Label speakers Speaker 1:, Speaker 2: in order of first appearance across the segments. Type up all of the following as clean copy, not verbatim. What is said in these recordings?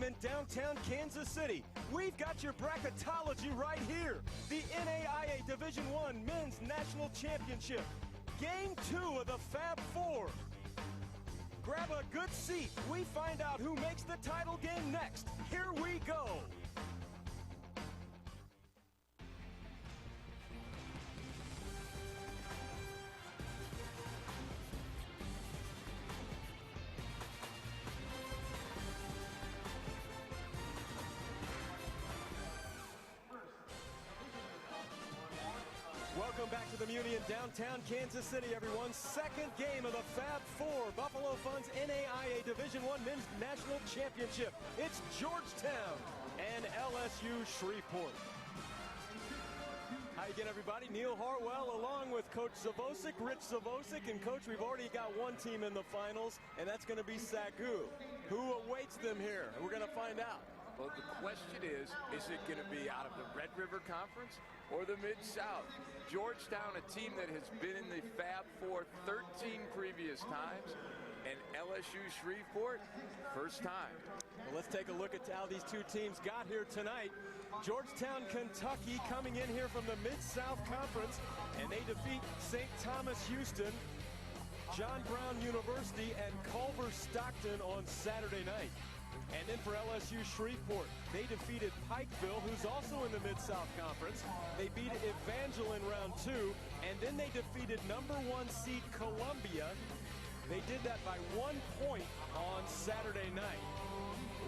Speaker 1: Stadium in downtown Kansas City. We've got your bracketology right here. The NAIA Division I Men's National Championship. Game 2 of the Fab Four. Grab a good seat. We find out who makes the title game next. Here we go. Welcome back to the Muni in downtown Kansas City, everyone. Second game of the Fab Four, Buffalo Fun's NAIA Division I Men's National Championship. It's Georgetown and LSU Shreveport. Hi again, everybody. Neil Harwell along with Coach Zavosic, Rich Zavosic. And, Coach, we've already got one team in the finals, and that's going to be Sagu. Who awaits them here? We're going to find out.
Speaker 2: Well, the question is it going to be out of the Red River Conference or the Mid-South? Georgetown, a team that has been in the Fab Four 13 previous times, and LSU Shreveport, first time.
Speaker 1: Well, let's take a look at how these two teams got here tonight. Georgetown, Kentucky, coming in here from the Mid-South Conference, and they defeat St. Thomas Houston, John Brown University, and Culver Stockton on Saturday night. And then for LSU Shreveport, they defeated Pikeville, who's also in the Mid-South Conference. They beat Evangeline round 2, and then they defeated #1 seed Columbia. They did that by 1 point on Saturday night.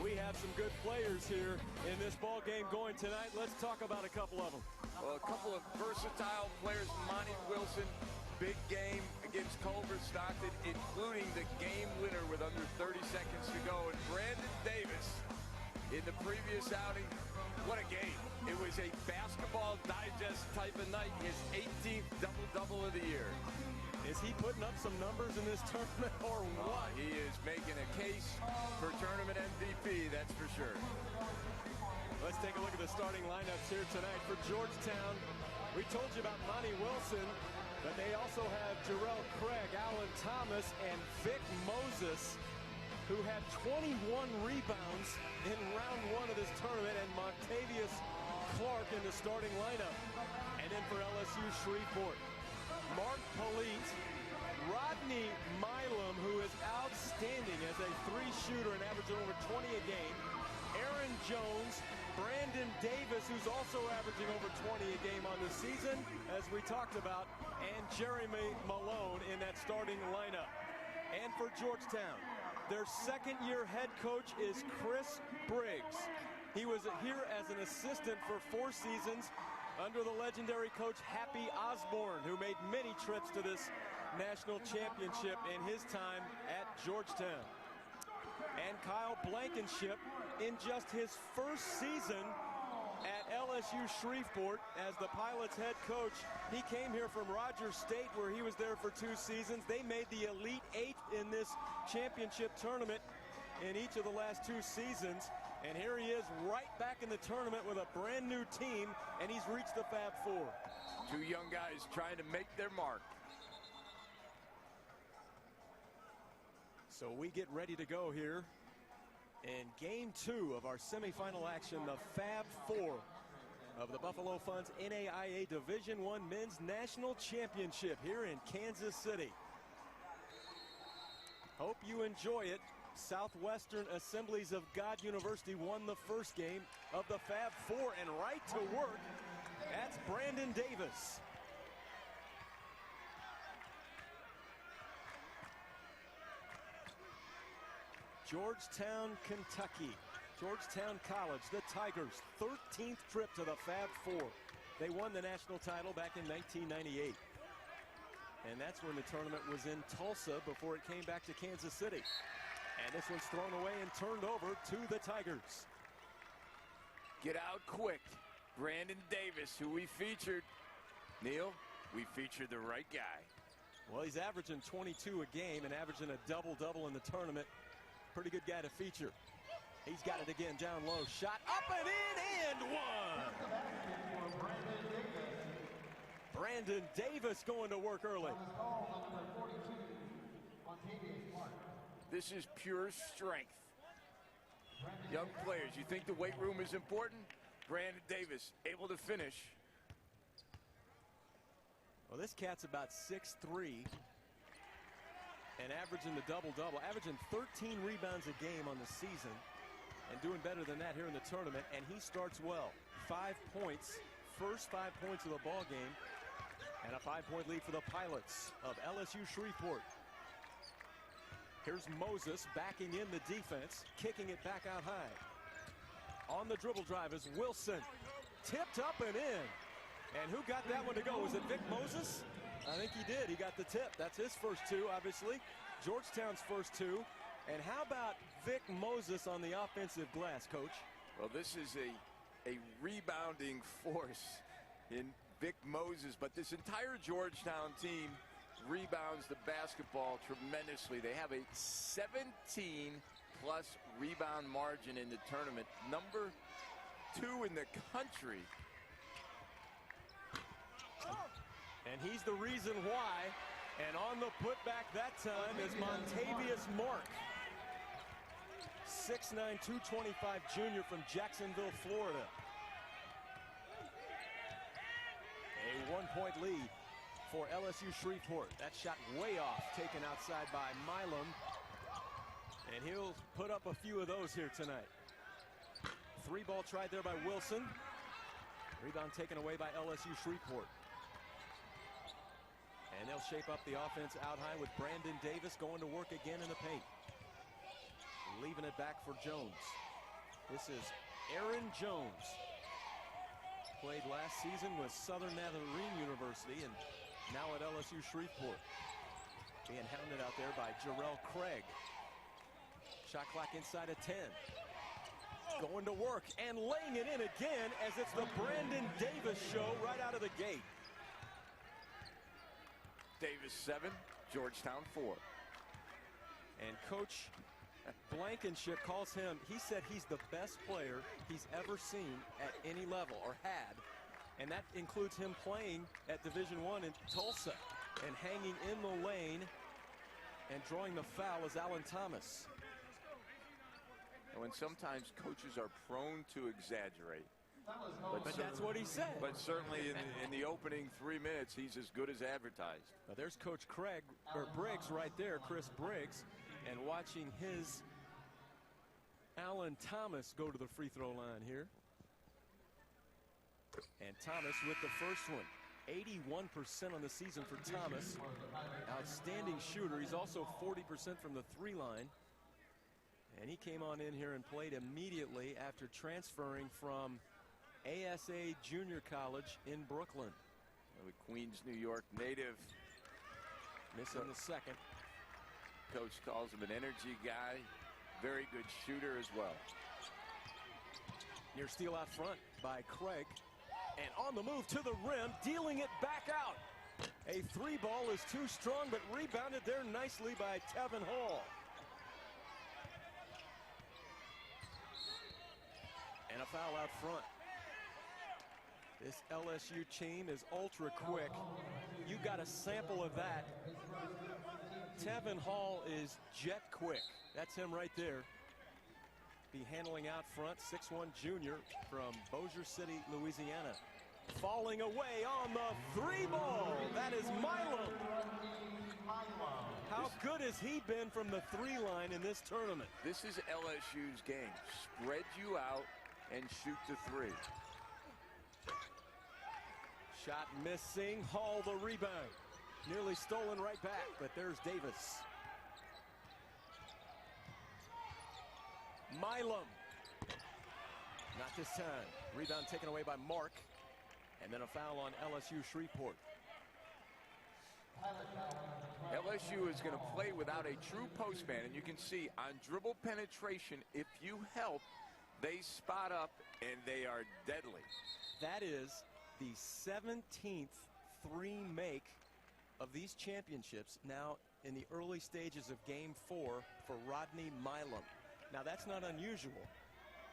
Speaker 1: We have some good players here in this ball game going tonight. Let's talk about a couple of them.
Speaker 2: Well, a couple of versatile players. Monty Wilson, big game against Culver Stockton, including the game winner with under 30 seconds to go. And Brandon Davis, in the previous outing, what a game. It was a basketball digest type of night, his 18th double-double of the year.
Speaker 1: Is he putting up some numbers in this tournament or what?
Speaker 2: He is making a case for tournament MVP, that's for sure.
Speaker 1: Let's take a look at the starting lineups here tonight for Georgetown. We told you about Monty Wilson, but they also have Jarrell Craig, Alan Thomas, and Vic Moses, who had 21 rebounds in round 1 of this tournament, and Montavious Clark in the starting lineup. And then for LSU Shreveport, Mark Polite, Rodney Milam, who is outstanding as a 3-shooter and averaging over 20 a game, Aaron Jones, Brandon Davis, who's also averaging over 20 a game on the season, as we talked about, and Jeremy Malone in that starting lineup. And for Georgetown, their second-year head coach is Chris Briggs. He was here as an assistant for 4 seasons under the legendary coach Happy Osborne, who made many trips to this national championship in his time at Georgetown. And Kyle Blankenship, in just his first season at LSU Shreveport as the Pilots head coach, he came here from Rogers State, where he was there for 2 seasons. They made the Elite 8 in this championship tournament in each of the last 2 seasons. And here he is right back in the tournament with a brand new team, and he's reached the Fab Four.
Speaker 2: 2 young guys trying to make their mark.
Speaker 1: So we get ready to go here in game 2 of our semifinal action, the Fab Four of the Buffalo Fun's NAIA Division I Men's National Championship here in Kansas City. Hope you enjoy it. Southwestern Assemblies of God University won the first game of the Fab Four, and right to work, that's Brandon Davis. Georgetown, Kentucky. Georgetown College, the Tigers, 13th trip to the Fab Four. They won the national title back in 1998. And that's when the tournament was in Tulsa before it came back to Kansas City. And this one's thrown away and turned over to the Tigers.
Speaker 2: Get out quick. Brandon Davis, who we featured. Neil, we featured the right guy.
Speaker 1: Well, he's averaging 22 a game and averaging a double-double in the tournament. Pretty good guy to feature. He's got it again down low. Shot up and in and one. Brandon Davis going to work early.
Speaker 2: This is pure strength. Young players, you think the weight room is important? Brandon Davis able to finish.
Speaker 1: Well, this cat's about 6'3", and averaging the double-double, averaging 13 rebounds a game on the season, and doing better than that here in the tournament. And he starts well. 5 points, first 5 points of the ball game, and a 5-point lead for the Pilots of LSU Shreveport. Here's Moses backing in the defense, kicking it back out high. On the dribble drive is Wilson. Tipped up and in. And who got that one to go? Was it Vic Moses? I think he did. He got the tip. That's his first two, obviously. Georgetown's first two. And how about Vic Moses on the offensive glass, Coach?
Speaker 2: Well, this is a rebounding force in Vic Moses, but this entire Georgetown team rebounds the basketball tremendously. They have a 17-plus rebound margin in the tournament, number 2 in the country.
Speaker 1: And he's the reason why. And on the putback that time is Montavious Mark. 6'9", 225 junior from Jacksonville, Florida. A 1-point lead for LSU Shreveport. That shot way off, taken outside by Milam. And he'll put up a few of those here tonight. 3-ball tried there by Wilson. Rebound taken away by LSU Shreveport. And they'll shape up the offense out high with Brandon Davis going to work again in the paint. Leaving it back for Jones. This is Aaron Jones. Played last season with Southern Nazarene University and now at LSU Shreveport. Being hounded out there by Jarrell Craig. Shot clock inside of 10. Going to work and laying it in again as it's the Brandon Davis show right out of the gate.
Speaker 2: Davis 7, Georgetown 4.
Speaker 1: And Coach Blankenship calls him, he said he's the best player he's ever seen at any level or had. And that includes him playing at Division I in Tulsa and hanging in the lane, and drawing the foul is Alan Thomas.
Speaker 2: And when sometimes coaches are prone to exaggerate.
Speaker 1: But that's what he said.
Speaker 2: But certainly in the opening 3 minutes, he's as good as advertised.
Speaker 1: Now there's Coach Briggs right there, Chris Briggs, and watching his Alan Thomas go to the free throw line here. And Thomas with the first one. 81% on the season for Thomas. Outstanding shooter. He's also 40% from the 3 line. And he came on in here and played immediately after transferring from ASA Junior College in Brooklyn.
Speaker 2: The Queens, New York native.
Speaker 1: Missing the second.
Speaker 2: Coach calls him an energy guy. Very good shooter as well.
Speaker 1: Near steal out front by Craig. And on the move to the rim, dealing it back out. A 3-ball is too strong, but rebounded there nicely by Tevin Hall. And a foul out front. This LSU team is ultra quick. You got a sample of that. Tevin Hall is jet quick. That's him right there. Be handling out front, 6'1" junior from Bossier City, Louisiana. Falling away on the 3-ball. That is Milam. How good has he been from the 3 line in this tournament?
Speaker 2: This is LSU's game. Spread you out and shoot the 3.
Speaker 1: Shot missing. Hall the rebound. Nearly stolen right back, but there's Davis. Milam. Not this time. Rebound taken away by Mark. And then a foul on LSU Shreveport.
Speaker 2: LSU is going to play without a true postman, and you can see on dribble penetration, if you help, they spot up and they are deadly.
Speaker 1: That is the 17th 3-make of these championships now in the early stages of Game 4 for Rodney Milam. Now that's not unusual.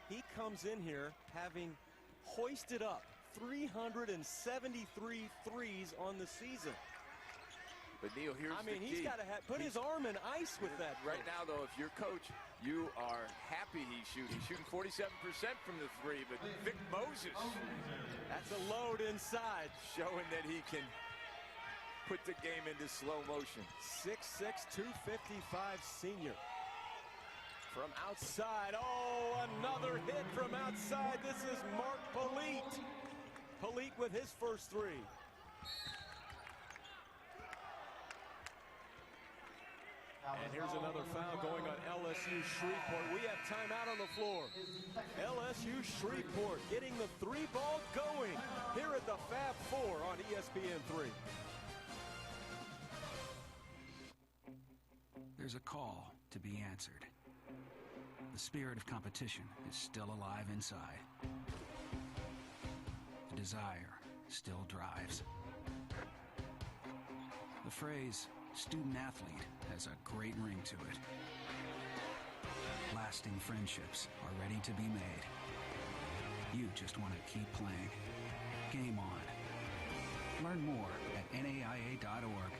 Speaker 1: He comes in here having hoisted up 373 threes on the season.
Speaker 2: But Neil, here's the key.
Speaker 1: He's got to put his arm in ice with that.
Speaker 2: Right now, though, if you're coach, you are happy he's shooting. He's shooting 47% from the three, but Vic Moses.
Speaker 1: That's a load inside.
Speaker 2: Showing that he can put the game into slow motion.
Speaker 1: 6'6", 255 senior. From outside, oh, another hit from outside. This is Mark Polite. Polite with his first three. And here's another foul going on LSU Shreveport. We have timeout on the floor. LSU Shreveport getting the three ball going here at the Fab 4 on ESPN3.
Speaker 3: There's a call to be answered. The spirit of competition is still alive inside. The desire still drives. The phrase student athlete has a great ring to it. Lasting friendships are ready to be made. You just want to keep playing. Game on. Learn more at NAIA.org.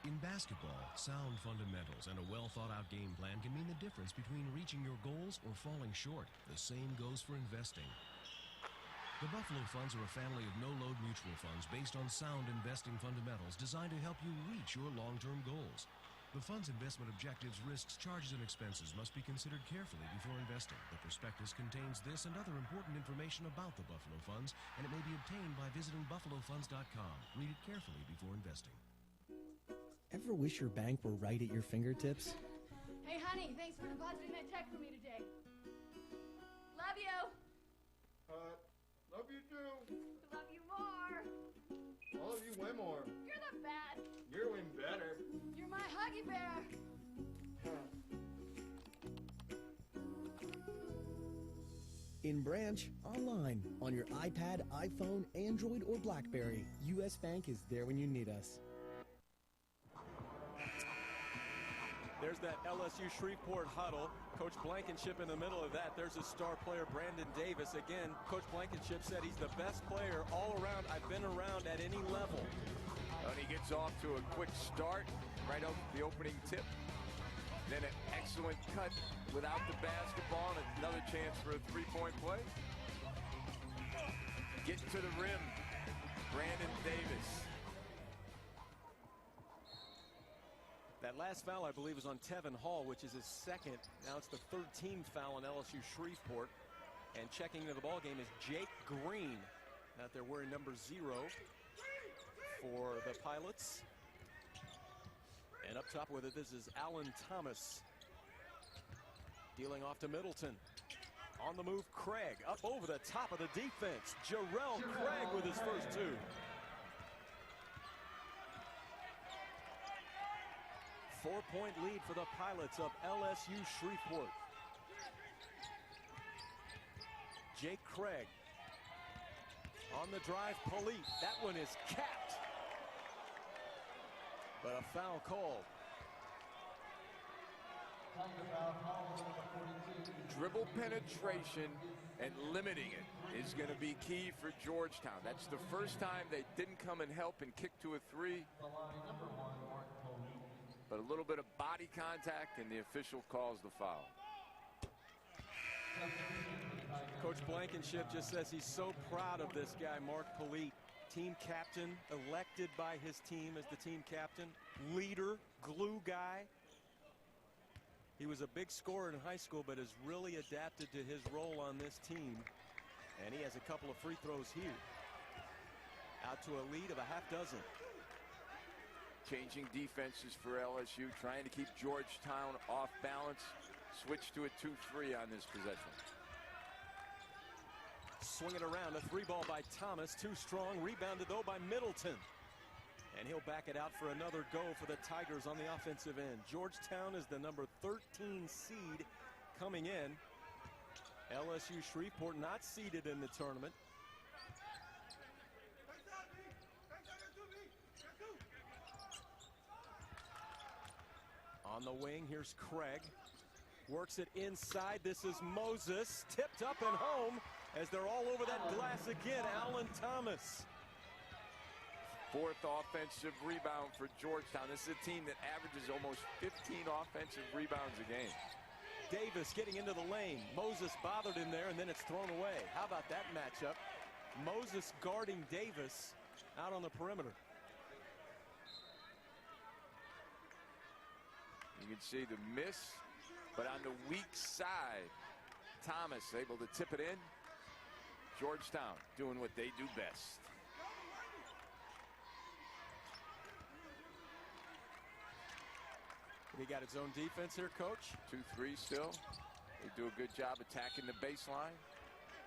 Speaker 4: In basketball, sound fundamentals and a well-thought-out game plan can mean the difference between reaching your goals or falling short. The same goes for investing. The Buffalo Funds are a family of no-load mutual funds based on sound investing fundamentals designed to help you reach your long-term goals. The fund's investment objectives, risks, charges, and expenses must be considered carefully before investing. The prospectus contains this and other important information about the Buffalo Funds, and it may be obtained by visiting buffalofunds.com. Read it carefully before investing.
Speaker 5: Ever wish your bank were right at your fingertips?
Speaker 6: Hey, honey, thanks for depositing that check for me today. Love you.
Speaker 7: Love you too.
Speaker 6: Love you more.
Speaker 7: I love you way more.
Speaker 6: You're the best.
Speaker 7: You're even better.
Speaker 6: You're my huggy bear.
Speaker 5: In branch, online, on your iPad, iPhone, Android, or BlackBerry, U.S. Bank is there when you need us.
Speaker 1: There's that LSU Shreveport huddle. Coach Blankenship in the middle of that. There's his star player, Brandon Davis. Again, Coach Blankenship said he's the best player all around. I've been around at any level.
Speaker 2: And he gets off to a quick start right off the opening tip. Then an excellent cut without the basketball and another chance for a three-point play. Getting to the rim, Brandon Davis.
Speaker 1: That last foul, I believe, was on Tevin Hall, which is his second. Now it's the third team foul on LSU Shreveport. And checking into the ballgame is Jake Green. Out there wearing number 0 for the Pilots. And up top with it, this is Alan Thomas. Dealing off to Middleton. On the move, Craig. Up over the top of the defense. Jarrell Craig with his first two. Four-point lead for the Pilots of LSU Shreveport. Jake Craig on the drive. Polite. That one is capped. But a foul called.
Speaker 2: Dribble penetration and limiting it is going to be key for Georgetown. That's the first time they didn't come and help and kick to a three. But a little bit of body contact, and the official calls the foul.
Speaker 1: Coach Blankenship just says he's so proud of this guy, Mark Polite. Team captain, elected by his team as the team captain. Leader, glue guy. He was a big scorer in high school, but has really adapted to his role on this team. And he has a couple of free throws here. Out to a lead of a half dozen.
Speaker 2: Changing defenses for LSU, trying to keep Georgetown off balance. Switch to a 2-3 on this possession.
Speaker 1: Swing it around, a three ball by Thomas, too strong, rebounded though by Middleton. And he'll back it out for another go for the Tigers on the offensive end. Georgetown is the number 13 seed coming in. LSU Shreveport not seeded in the tournament. On the wing, here's Craig. Works it inside. This is Moses. Tipped up and home as they're all over that glass again. Alan Thomas.
Speaker 2: Fourth offensive rebound for Georgetown. This is a team that averages almost 15 offensive rebounds a game.
Speaker 1: Davis getting into the lane. Moses bothered him there, and then it's thrown away. How about that matchup? Moses guarding Davis out on the perimeter.
Speaker 2: You can see the miss, but on the weak side, Thomas able to tip it in. Georgetown doing what they do best.
Speaker 1: He got his own defense here, Coach.
Speaker 2: 2-3 still. They do a good job attacking the baseline.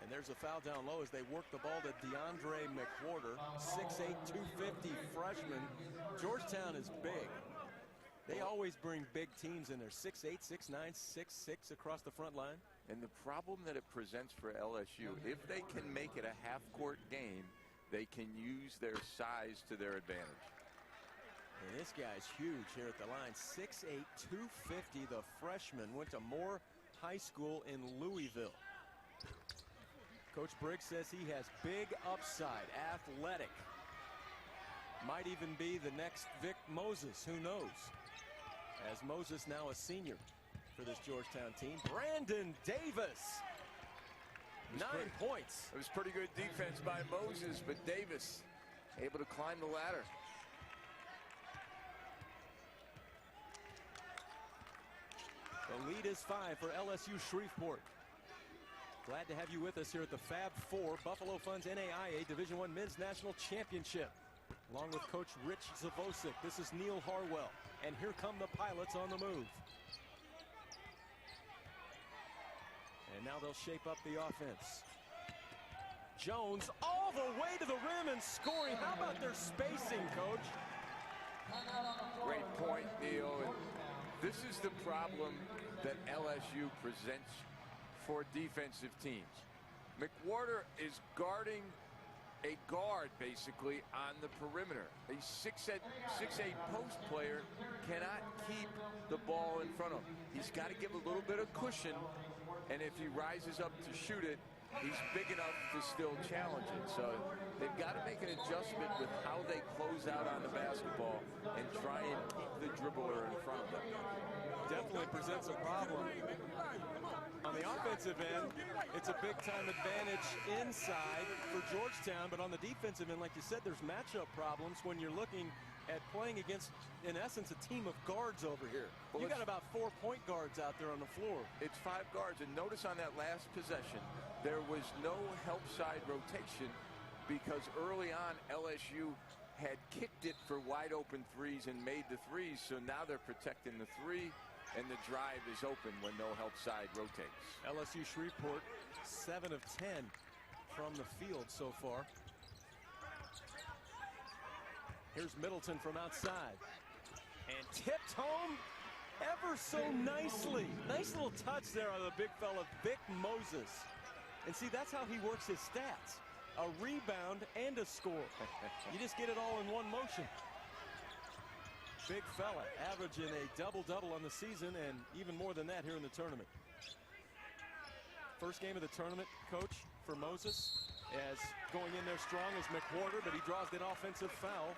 Speaker 1: And there's a foul down low as they work the ball to DeAndre McWhorter, 6'8", 250 freshman. Georgetown is big. They always bring big teams in there, 6'8", 6'9", 6'6" across the front line.
Speaker 2: And the problem that it presents for LSU, if they can make it a half-court game, they can use their size to their advantage.
Speaker 1: And this guy's huge here at the line, 6'8", 250. The freshman went to Moore High School in Louisville. Coach Briggs says he has big upside, athletic. Might even be the next Vic Moses, who knows? As Moses now a senior for this Georgetown team. Brandon Davis, 9 points.
Speaker 2: It was pretty good defense by Moses, but Davis able to climb the ladder.
Speaker 1: The lead is 5 for LSU Shreveport. Glad to have you with us here at the Fab Four Buffalo Funds NAIA Division I Men's National Championship. Along with Coach Rich Zavosic, this is Neil Harwell. And here come the Pilots on the move. And now they'll shape up the offense. Jones all the way to the rim and scoring. How about their spacing, Coach?
Speaker 2: Great point, Neil. And this is the problem that LSU presents for defensive teams. McWhorter is guarding a guard basically on the perimeter. A 6'8" post player cannot keep the ball in front of him. He's got to give a little bit of cushion, and if he rises up to shoot it, he's big enough to still challenge it. So they've got to make an adjustment with how they close out on the basketball and try and keep the dribbler in front of them.
Speaker 1: Definitely presents a problem. On the offensive end, it's a big-time advantage inside for Georgetown, but on the defensive end, like you said, there's matchup problems when you're looking at playing against, in essence, a team of guards over here. Well, you got about 4 point guards out there on the floor.
Speaker 2: It's 5 guards, and notice on that last possession, there was no help side rotation because early on, LSU had kicked it for wide-open threes and made the threes, so now they're protecting the three, and the drive is open when no help side rotates.
Speaker 1: LSU Shreveport, 7 of 10 from the field so far. Here's Middleton from outside. And tipped home ever so nicely. Nice little touch there on the big fella, Vic Moses. And see, that's how he works his stats. A rebound and a score. You just get it all in one motion. Big fella, averaging a double-double on the season and even more than that here in the tournament. First game of the tournament, Coach, for Moses, as going in there strong as McWhorter, but he draws an offensive foul.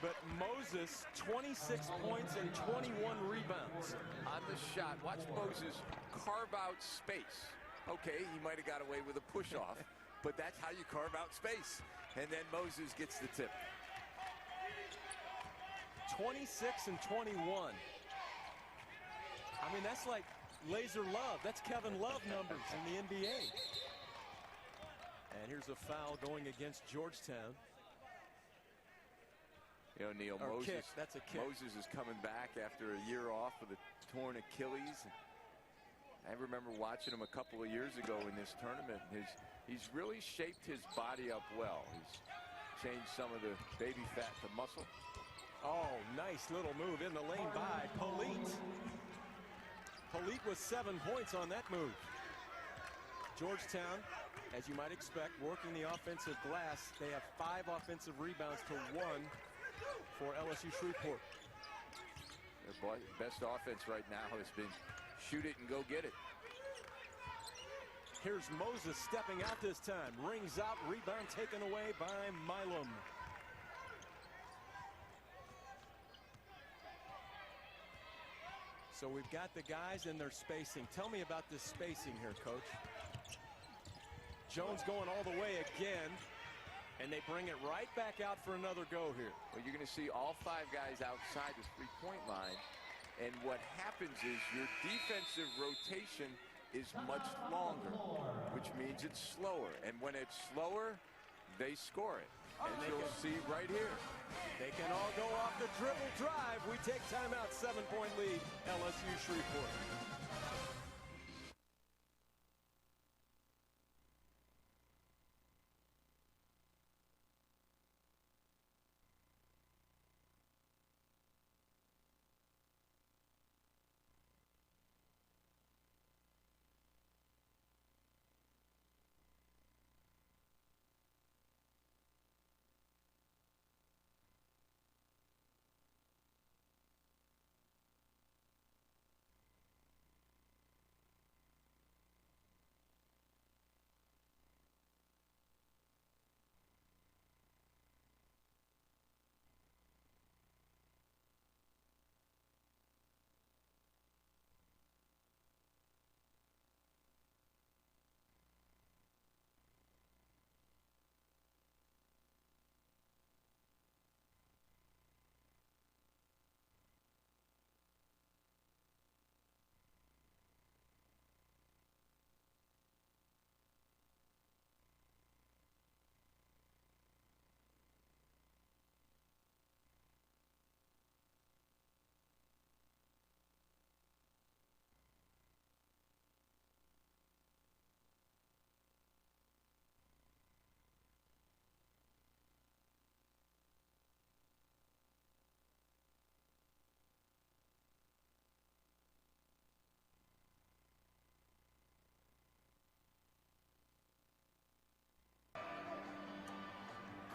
Speaker 1: But Moses, 26 points and 21 rebounds.
Speaker 2: On the shot, watch Moses carve out space. Okay, he might have got away with a push-off, but that's how you carve out space. And then Moses gets the tip. 26 and 21.
Speaker 1: I mean, that's like Laser Love. That's Kevin Love numbers in the NBA. And here's a foul going against Georgetown.
Speaker 2: You know, Neil, Moses,
Speaker 1: kick. That's a kick.
Speaker 2: Moses is coming back after a year off with a torn Achilles. I remember watching him a couple of years ago in this tournament. He's really shaped his body up well. He's changed some of the baby fat to muscle.
Speaker 1: Oh, nice little move in the lane by Polite. Polite was 7 points on that move. Georgetown, as you might expect, working the offensive glass. They have 5 offensive rebounds to 1 for LSU Shreveport.
Speaker 2: Their best offense right now has been shoot it and go get it.
Speaker 1: Here's Moses stepping out this time. Rings out, rebound taken away by Milam. So we've got the guys and their spacing. Tell me about this spacing here, Coach. Jones going all the way again, and they bring it right back out for another go here.
Speaker 2: Well, you're going to see all 5 guys outside the three-point line, and what happens is your defensive rotation is much longer, which means it's slower, and when it's slower, they score it. And you'll see right here.
Speaker 1: They can all go off the dribble drive. We take timeout, 7-point lead, LSU Shreveport.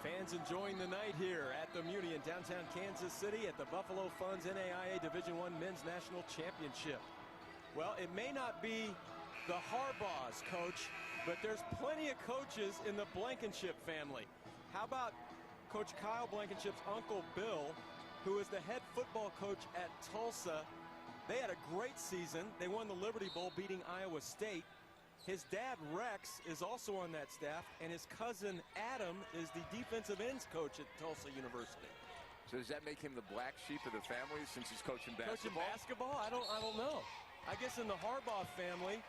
Speaker 1: Fans enjoying the night here at the Muni in downtown Kansas City at the Buffalo Funds NAIA Division I Men's National Championship. Well, it may not be the Harbaughs, Coach, but there's plenty of coaches in the Blankenship family. How about Coach Kyle Blankenship's uncle Bill, who is the head football coach at Tulsa? They had a great season. They won the Liberty Bowl, beating Iowa State. His dad, Rex, is also on that staff, and his cousin, Adam, is the defensive ends coach at Tulsa University.
Speaker 2: So does that make him the black sheep of the family since he's coaching basketball?
Speaker 1: Coaching basketball? I don't know. I guess in the Harbaugh family,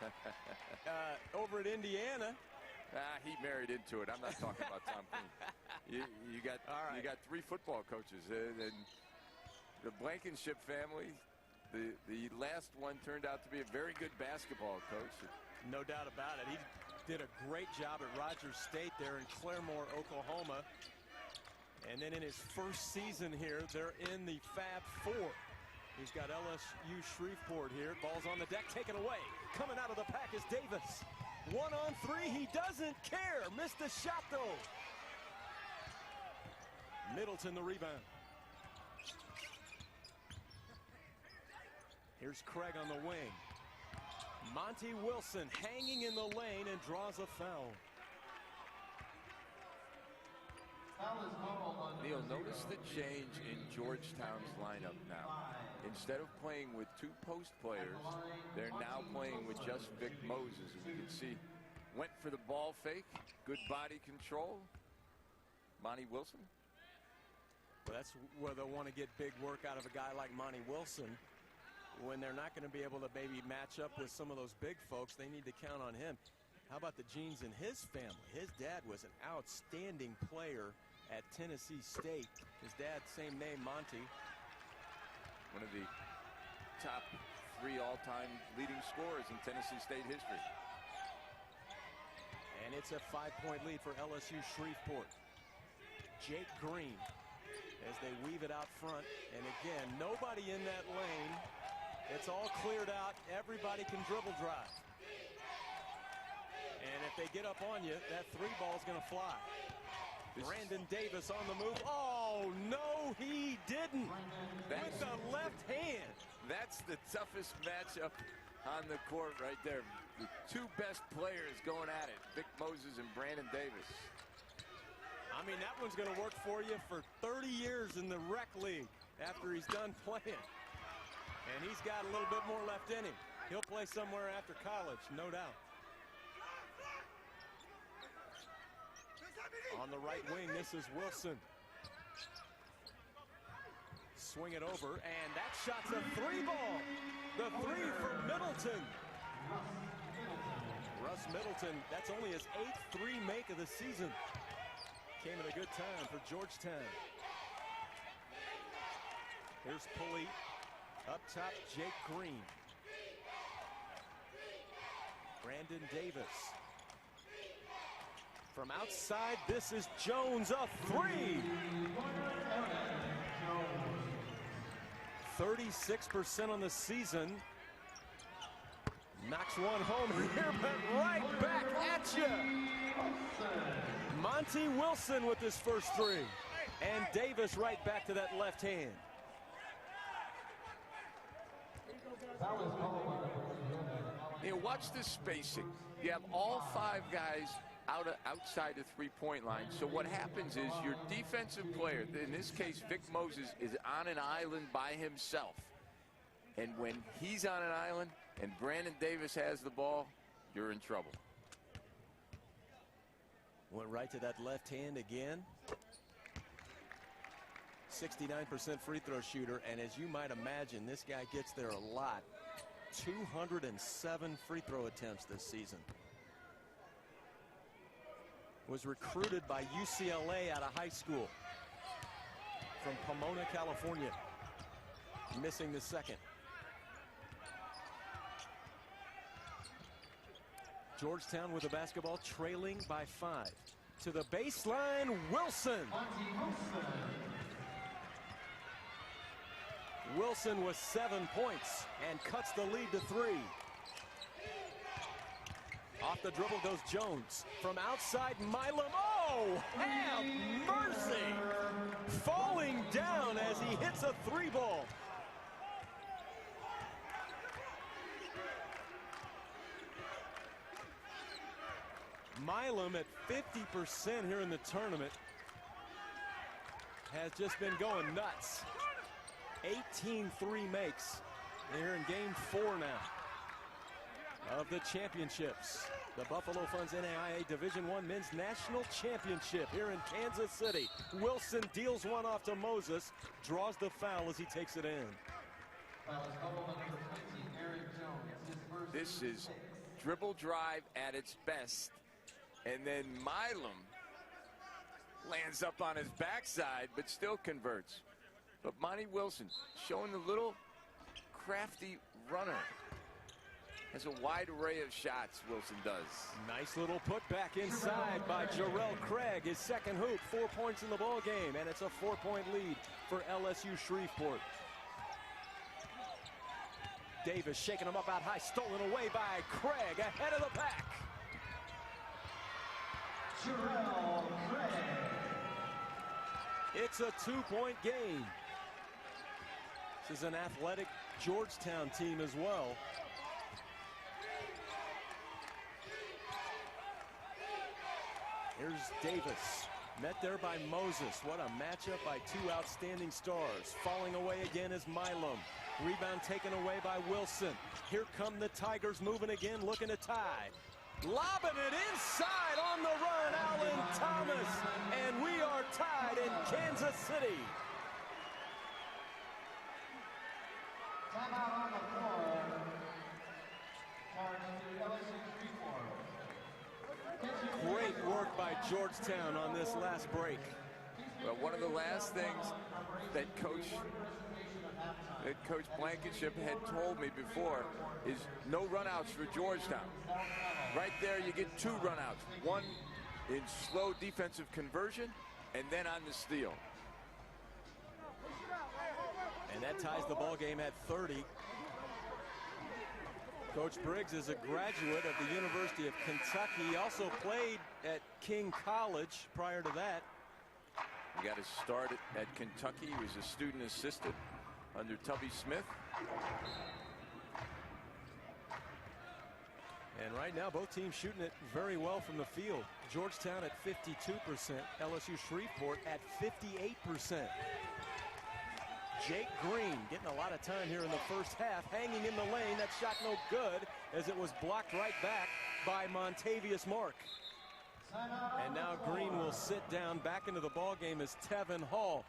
Speaker 1: over at Indiana.
Speaker 2: He married into it. I'm not talking about Tom Crean. You got 3 football coaches, and the Blankenship family. The last one turned out to be a very good basketball coach.
Speaker 1: No doubt about it. He did a great job at Rogers State there in Claremore, Oklahoma. And then in his first season here, they're in the Fab Four. He's got LSU Shreveport here. Ball's on the deck, taken away. Coming out of the pack is Davis. 1-on-3, he doesn't care. Missed the shot, though. Middleton the rebound. Here's Craig on the wing. Monty Wilson hanging in the lane and draws a foul.
Speaker 2: Neil, notice the change in Georgetown's lineup now. Instead of playing with 2 post players, they're now playing with just Vic Moses. As you can see, went for the ball fake, good body control. Monty Wilson.
Speaker 1: Well, that's where they'll want to get big work out of a guy like Monty Wilson. When they're not going to be able to maybe match up with some of those big folks, they need to count on him. How about the genes in his family? His dad was an outstanding player at Tennessee State. His dad, same name, Monty.
Speaker 2: One of the top 3 all-time leading scorers in Tennessee State history.
Speaker 1: And it's a 5-point lead for LSU Shreveport. Jake Green as they weave it out front. And again, nobody in that lane. It's all cleared out. Everybody can dribble drive. And if they get up on you, that 3 ball is going to fly. Brandon Davis on the move. Oh, no, he didn't. With the left hand.
Speaker 2: That's the toughest matchup on the court right there. The 2 best players going at it, Vic Moses and Brandon Davis.
Speaker 1: I mean, that one's going to work for you for 30 years in the rec league after he's done playing. And he's got a little bit more left in him. He'll play somewhere after college, no doubt. On the right wing, this is Wilson. Swing it over, and that shot's a three ball. The three for Middleton. Russ Middleton, that's only his 8th three make of the season. Came at a good time for Georgetown. Here's Pulley. Up top, Jake Green. Brandon Davis. From outside, this is Jones, a three. 36% on the season. Knocks one home here, but right back at you. Monty Wilson with his first three. And Davis right back to that left hand.
Speaker 2: Yeah, watch this spacing. You have all 5 guys outside the three-point line. So what happens is your defensive player, in this case Vic Moses, is on an island by himself. And when he's on an island and Brandon Davis has the ball, you're in trouble.
Speaker 1: Went right to that left hand again. 69% free throw shooter, and as you might imagine, this guy gets there a lot. 207 free throw attempts this season. Was recruited by UCLA out of high school from Pomona, California. Missing the second. Georgetown with the basketball, trailing by 5. To the baseline, Wilson. Wilson with 7 points and cuts the lead to 3. Off the dribble goes Jones. From outside, Milam. Oh, have mercy! Falling down as he hits a 3 ball. Milam at 50% here in the tournament has just been going nuts. 18 three makes here in game 4 now of the championships. The Buffalo Funds NAIA Division I Men's National Championship here in Kansas City. Wilson deals one off to Moses, draws the foul as he takes it in.
Speaker 2: This is dribble drive at its best. And then Milam lands up on his backside, but still converts. But Monty Wilson showing the little crafty runner. Has a wide array of shots, Wilson does.
Speaker 1: Nice little putback inside by Jarrell Craig. His second hoop, 4 points in the ball game, and it's a 4-point lead for LSU Shreveport. Davis shaking him up out high, stolen away by Craig, ahead of the pack. Jarrell Craig. It's a 2-point game. This is an athletic Georgetown team as well. Here's Davis, met there by Moses. What a matchup by 2 outstanding stars. Falling away again is Milam. Rebound taken away by Wilson. Here come the Tigers moving again, looking to tie. Lobbing it inside on the run, Alan Thomas. And we are tied in Kansas City.
Speaker 8: Timeout on the floor. Charge to LSU Shreveport.
Speaker 1: Great work by Georgetown on this last break.
Speaker 2: Well, one of the last things that Coach Blankenship had told me before is no runouts for Georgetown. Right there, you get 2 runouts. One in slow defensive conversion, and then on the steal.
Speaker 1: And that ties the ball game at 30. Coach Briggs is a graduate of the University of Kentucky. He also played at King College prior to that.
Speaker 2: He got his start at Kentucky. He was a student assistant under Tubby Smith.
Speaker 1: And right now, both teams shooting it very well from the field. Georgetown at 52%, LSU Shreveport at 58%. Jake Green getting a lot of time here in the first half, hanging in the lane. That shot no good as it was blocked right back by Montavious Mark. And now Green will sit down. Back into the ball game is Tevin Hall.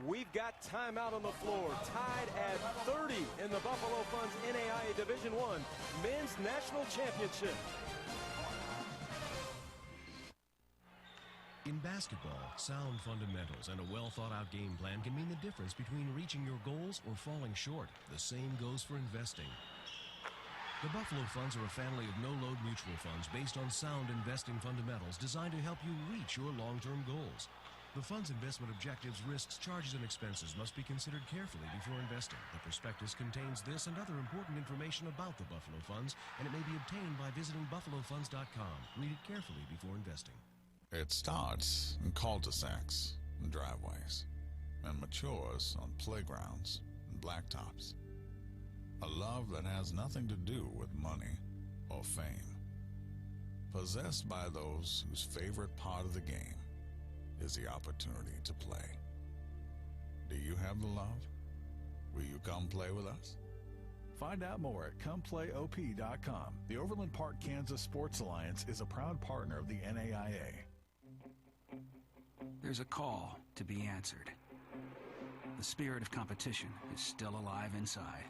Speaker 1: We've got timeout on the floor. Tied at 30 in the Buffalo Funds NAIA Division I Men's National Championship.
Speaker 4: In basketball, sound fundamentals and a well-thought-out game plan can mean the difference between reaching your goals or falling short. The same goes for investing. The Buffalo Funds are a family of no-load mutual funds based on sound investing fundamentals designed to help you reach your long-term goals. The fund's investment objectives, risks, charges, and expenses must be considered carefully before investing. The prospectus contains this and other important information about the Buffalo Funds, and it may be obtained by visiting buffalofunds.com. Read it carefully before investing.
Speaker 8: It starts in cul-de-sacs and driveways and matures on playgrounds and blacktops. A love that has nothing to do with money or fame. Possessed by those whose favorite part of the game is the opportunity to play. Do you have the love? Will you come play with us?
Speaker 9: Find out more at ComePlayOP.com. The Overland Park, Kansas Sports Alliance is a proud partner of the NAIA.
Speaker 3: There's a call to be answered. The spirit of competition is still alive inside.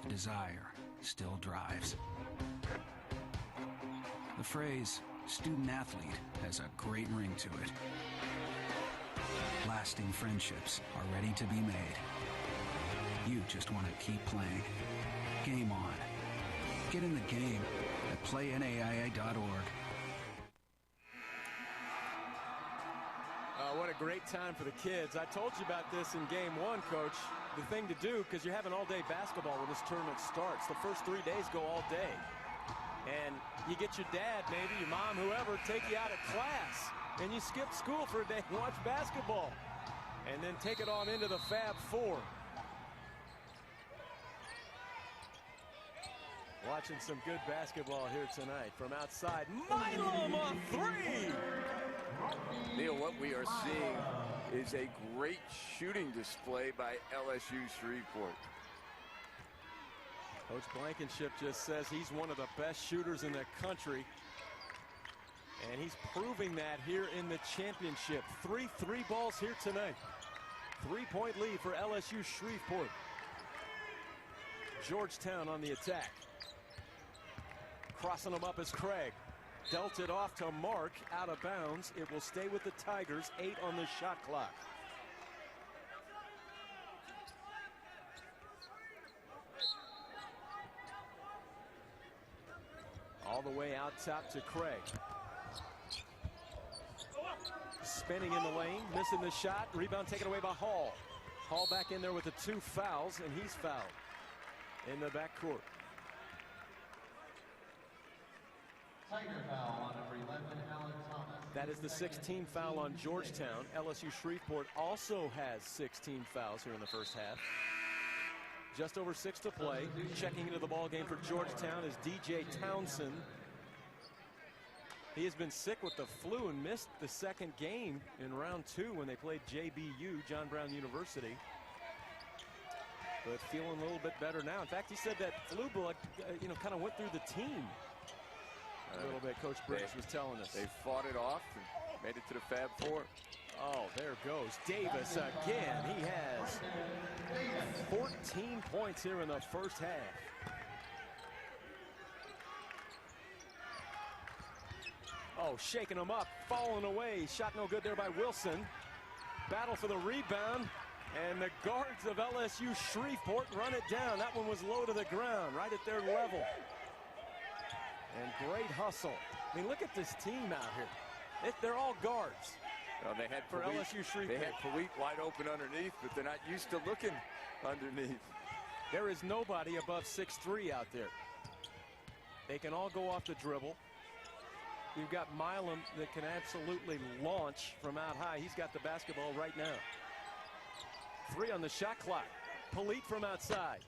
Speaker 3: The desire still drives. The phrase student athlete has a great ring to it. Lasting friendships are ready to be made. You just want to keep playing. Game on. Get in the game at playnaia.org.
Speaker 1: What a great time for the kids. I told you about this in game one, Coach. The thing to do, because you're having all-day basketball when this tournament starts. The first 3 days go all day. And you get your dad, maybe your mom, whoever, take you out of class. And you skip school for a day and watch basketball. And then take it on into the Fab Four. Watching some good basketball here tonight from outside. Milam on three!
Speaker 2: Neil, what we are seeing is a great shooting display by LSU Shreveport.
Speaker 1: Coach Blankenship just says he's one of the best shooters in the country. And he's proving that here in the championship. 3 balls here tonight. 3-point lead for LSU Shreveport. Georgetown on the attack. Crossing them up is Craig. Dealt it off to Mark, out of bounds. It will stay with the Tigers. 8 on the shot clock. All the way out top to Craig. Spinning in the lane, missing the shot. Rebound taken away by Hall. Hall back in there with the 2 fouls, and he's fouled in the backcourt. That is the 16th foul on Georgetown. LSU Shreveport also has 16 fouls here in the first half. Just over 6 to play. Checking into the ball game for Georgetown is DJ Townsend. He has been sick with the flu and missed the second game in round 2 when they played JBU, John Brown University. But feeling a little bit better now. In fact, he said that flu bug, kind of went through the team. A little bit, Coach Briggs was telling us.
Speaker 2: They fought it off and made it to the Fab Four.
Speaker 1: Oh, there goes Davis again. He has 14 points here in the first half. Oh, shaking him up, falling away. Shot no good there by Wilson. Battle for the rebound. And the guards of LSU Shreveport run it down. That one was low to the ground, right at their level. And great hustle. I mean, look at this team out here. They're all guards.
Speaker 2: Well, they had
Speaker 1: for LSU Shreveport.
Speaker 2: They had Palik wide open underneath, but they're not used to looking underneath.
Speaker 1: There is nobody above 6'3" out there. They can all go off the dribble. You've got Milam that can absolutely launch from out high. He's got the basketball right now. 3 on the shot clock. Palik from outside.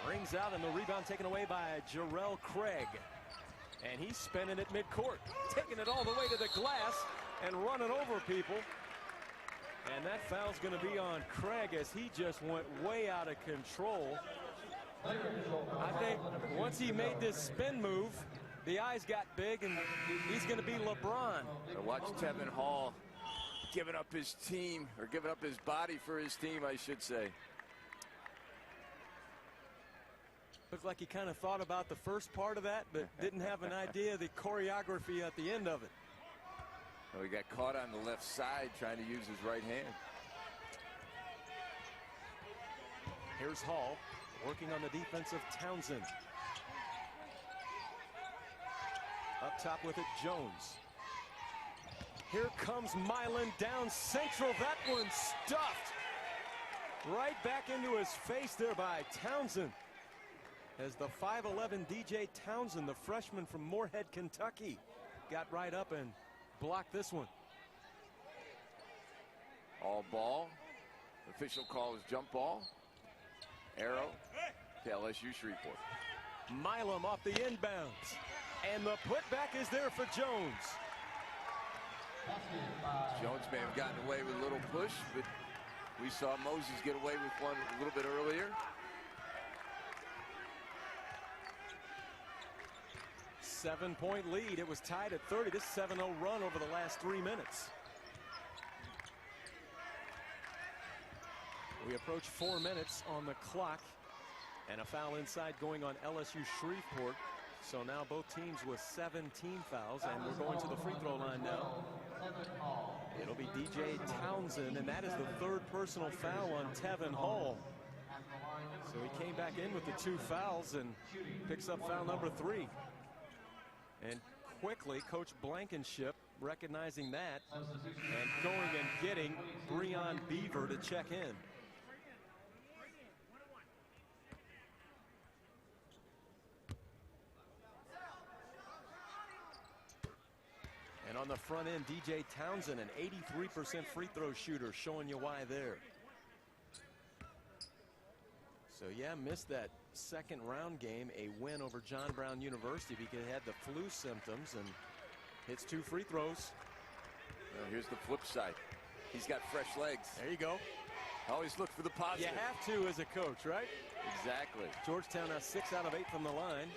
Speaker 1: Rings out, and the rebound taken away by Jarrell Craig. And he's spinning it midcourt, taking it all the way to the glass and running over people. And that foul's going to be on Craig as he just went way out of control. I think once he made this spin move, the eyes got big, and he's going to be LeBron.
Speaker 2: Watch Tevin Hall giving up his team, or giving up his body for his team, I should say.
Speaker 1: Looks like he kind of thought about the first part of that, but didn't have an idea of the choreography at the end of it.
Speaker 2: Well, he got caught on the left side trying to use his right hand.
Speaker 1: Here's Hall working on the defense of Townsend. Up top with it, Jones. Here comes Milan down central. That one stuffed right back into his face there by Townsend. As the 5'11" DJ Townsend, the freshman from Moorhead, Kentucky, got right up and blocked this one.
Speaker 2: All ball. Official call is jump ball. Arrow to LSU Shreveport.
Speaker 1: Milam off the inbounds. And the putback is there for Jones.
Speaker 2: Jones may have gotten away with a little push, but we saw Moses get away with one a little bit earlier.
Speaker 1: 7-point lead. It was tied at 30. This 7-0 run over the last 3 minutes. We approach 4 minutes on the clock, and a foul inside going on LSU Shreveport. So now both teams with 17 fouls, and we're going to the free throw line now. It'll be DJ Townsend, and that is the third personal foul on Tevin Hall. So he came back in with the 2 fouls and picks up foul number 3. And quickly, Coach Blankenship recognizing that and going and getting Breon Beaver to check in. And on the front end, DJ Townsend, an 83% free throw shooter, showing you why there. So yeah, missed that second round game, a win over John Brown University because he had the flu symptoms, and hits 2 free throws.
Speaker 2: Well, here's the flip side. He's got fresh legs.
Speaker 1: There you go.
Speaker 2: Always look for the positive.
Speaker 1: You have to as a coach, right?
Speaker 2: Exactly.
Speaker 1: Georgetown now 6 out of 8 from the line.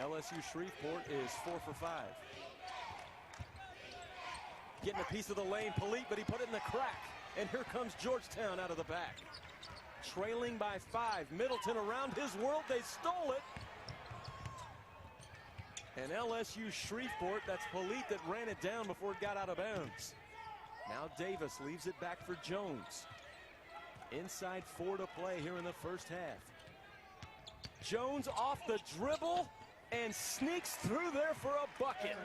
Speaker 1: LSU Shreveport is 4 for 5. Getting a piece of the lane, Polite, but he put it in the crack. And here comes Georgetown out of the back. Trailing by 5. Middleton around his world. They stole it. And LSU Shreveport, that's Polite that ran it down before it got out of bounds. Now Davis leaves it back for Jones. Inside 4 to play here in the first half. Jones off the dribble and sneaks through there for a bucket.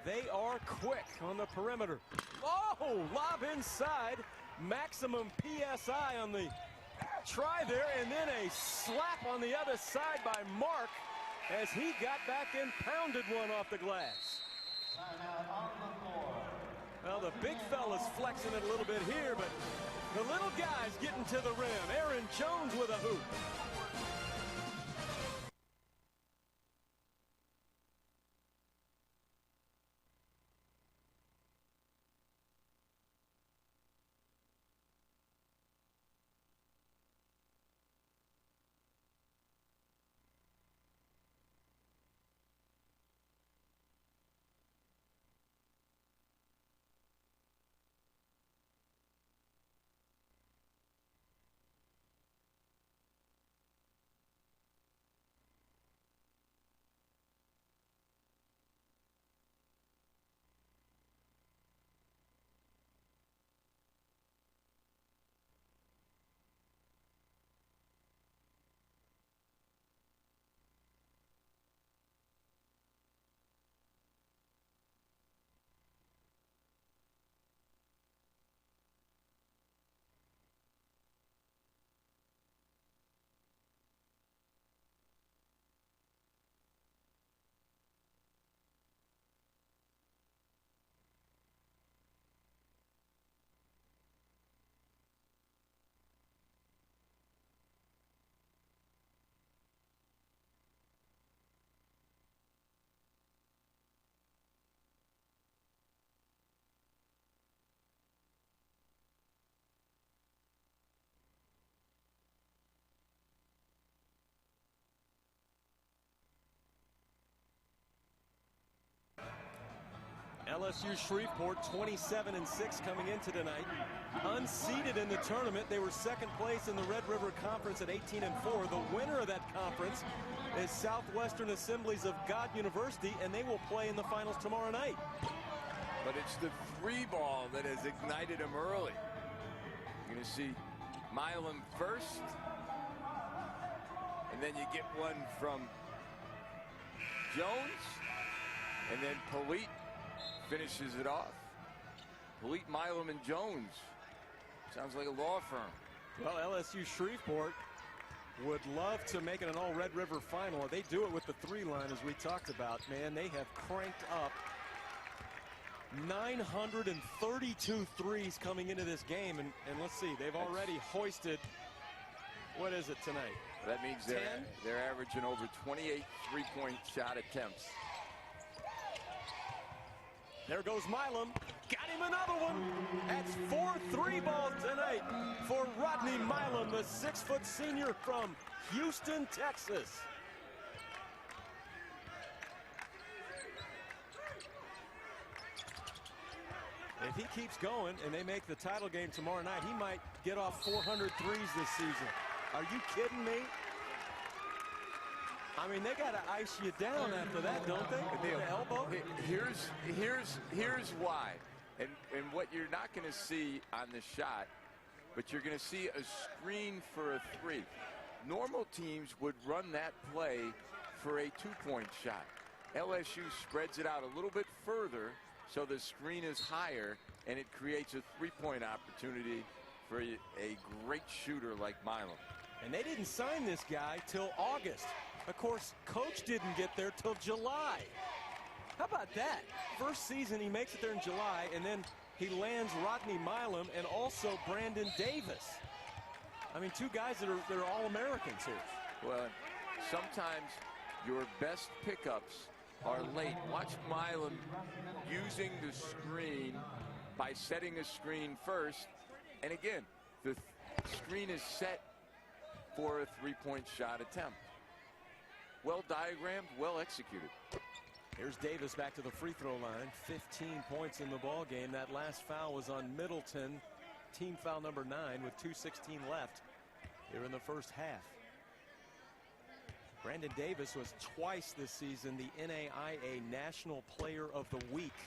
Speaker 1: They are quick on the perimeter. Oh, lob inside. Maximum PSI on the try there, and then a slap on the other side by Mark as he got back and pounded one off the glass. Well, the big fella's flexing it a little bit here, but the little guy's getting to the rim. Aaron Jones with a hoop. LSU Shreveport 27-6 coming into tonight. Unseeded in the tournament. They were second place in the Red River Conference at 18-4. The winner of that conference is Southwestern Assemblies of God University, and they will play in the finals tomorrow night.
Speaker 2: But it's the three ball that has ignited him early. You're going to see Milam first, and then you get one from Jones, and then Polite finishes it off. Polite, Milam, and Jones. Sounds like a law firm.
Speaker 1: Well, LSU Shreveport would love to make it an all Red River final. They do it with the three line, as we talked about. Man, they have cranked up 932 threes coming into this game, and let's see, they've already hoisted, what is it tonight?
Speaker 2: That means they're averaging over 28 three-point shot attempts.
Speaker 1: There goes Milam. Got him another one. That's 4 3 balls tonight for Rodney Milam, the 6-foot senior from Houston, Texas. If he keeps going and they make the title game tomorrow night, he might get off 400 threes this season. Are you kidding me? I mean, they got to ice you down after that, don't they? The elbow.
Speaker 2: Here's why. And what you're not going to see on the shot, but you're going to see a screen for a three. Normal teams would run that play for a two-point shot. LSU spreads it out a little bit further, so the screen is higher, and it creates a three-point opportunity for a great shooter like Milam.
Speaker 1: And they didn't sign this guy till August. Of course, coach didn't get there till July. How about that? First season, he makes it there in July, and then he lands Rodney Milam and also Brandon Davis. I mean, two guys that are All-Americans here.
Speaker 2: Well, sometimes your best pickups are late. Watch Milam using the screen by setting a screen first. And again, the screen is set for a three-point shot attempt. Well diagrammed, well executed.
Speaker 1: Here's Davis back to the free throw line. 15 points in the ball game. That last foul was on Middleton. Team foul number 9 with 2:16 left here in the first half. Brandon Davis was twice this season the NAIA National Player of the Week.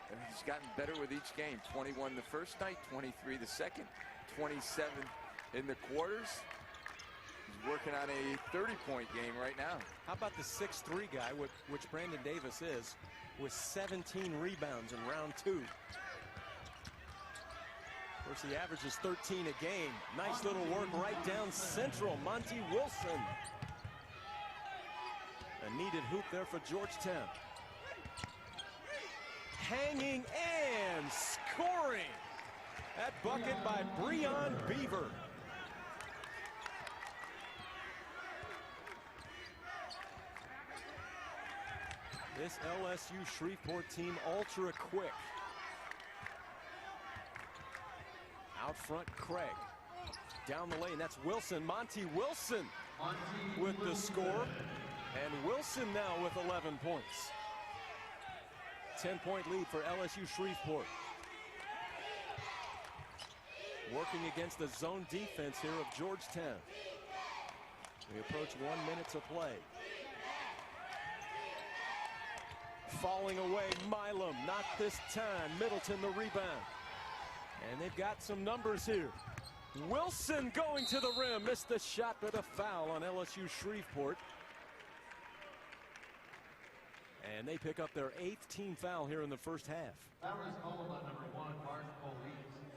Speaker 2: And he's gotten better with each game. 21 the first night, 23 the second, 27 in the quarters. He's working on a 30-point game right now.
Speaker 1: How about the 6'3" guy, which Brandon Davis is, with 17 rebounds in round 2. Of course, the average is 13 a game. Nice little work right down central. Monty Wilson. A needed hoop there for Georgetown. Hanging and scoring. That bucket by Breon Beaver. This LSU Shreveport team ultra quick. Out front, Craig. Down the lane, that's Wilson. Monty Wilson with the score. And Wilson now with 11 points. 10-point lead for LSU Shreveport. Working against the zone defense here of Georgetown. We approach 1 minute to play. Falling away, Milam, not this time. Middleton the rebound. And they've got some numbers here. Wilson going to the rim. Missed the shot, but a foul on LSU Shreveport. And they pick up their 8th team foul here in the first half.
Speaker 10: Foul is called on number 1, Mark Polite,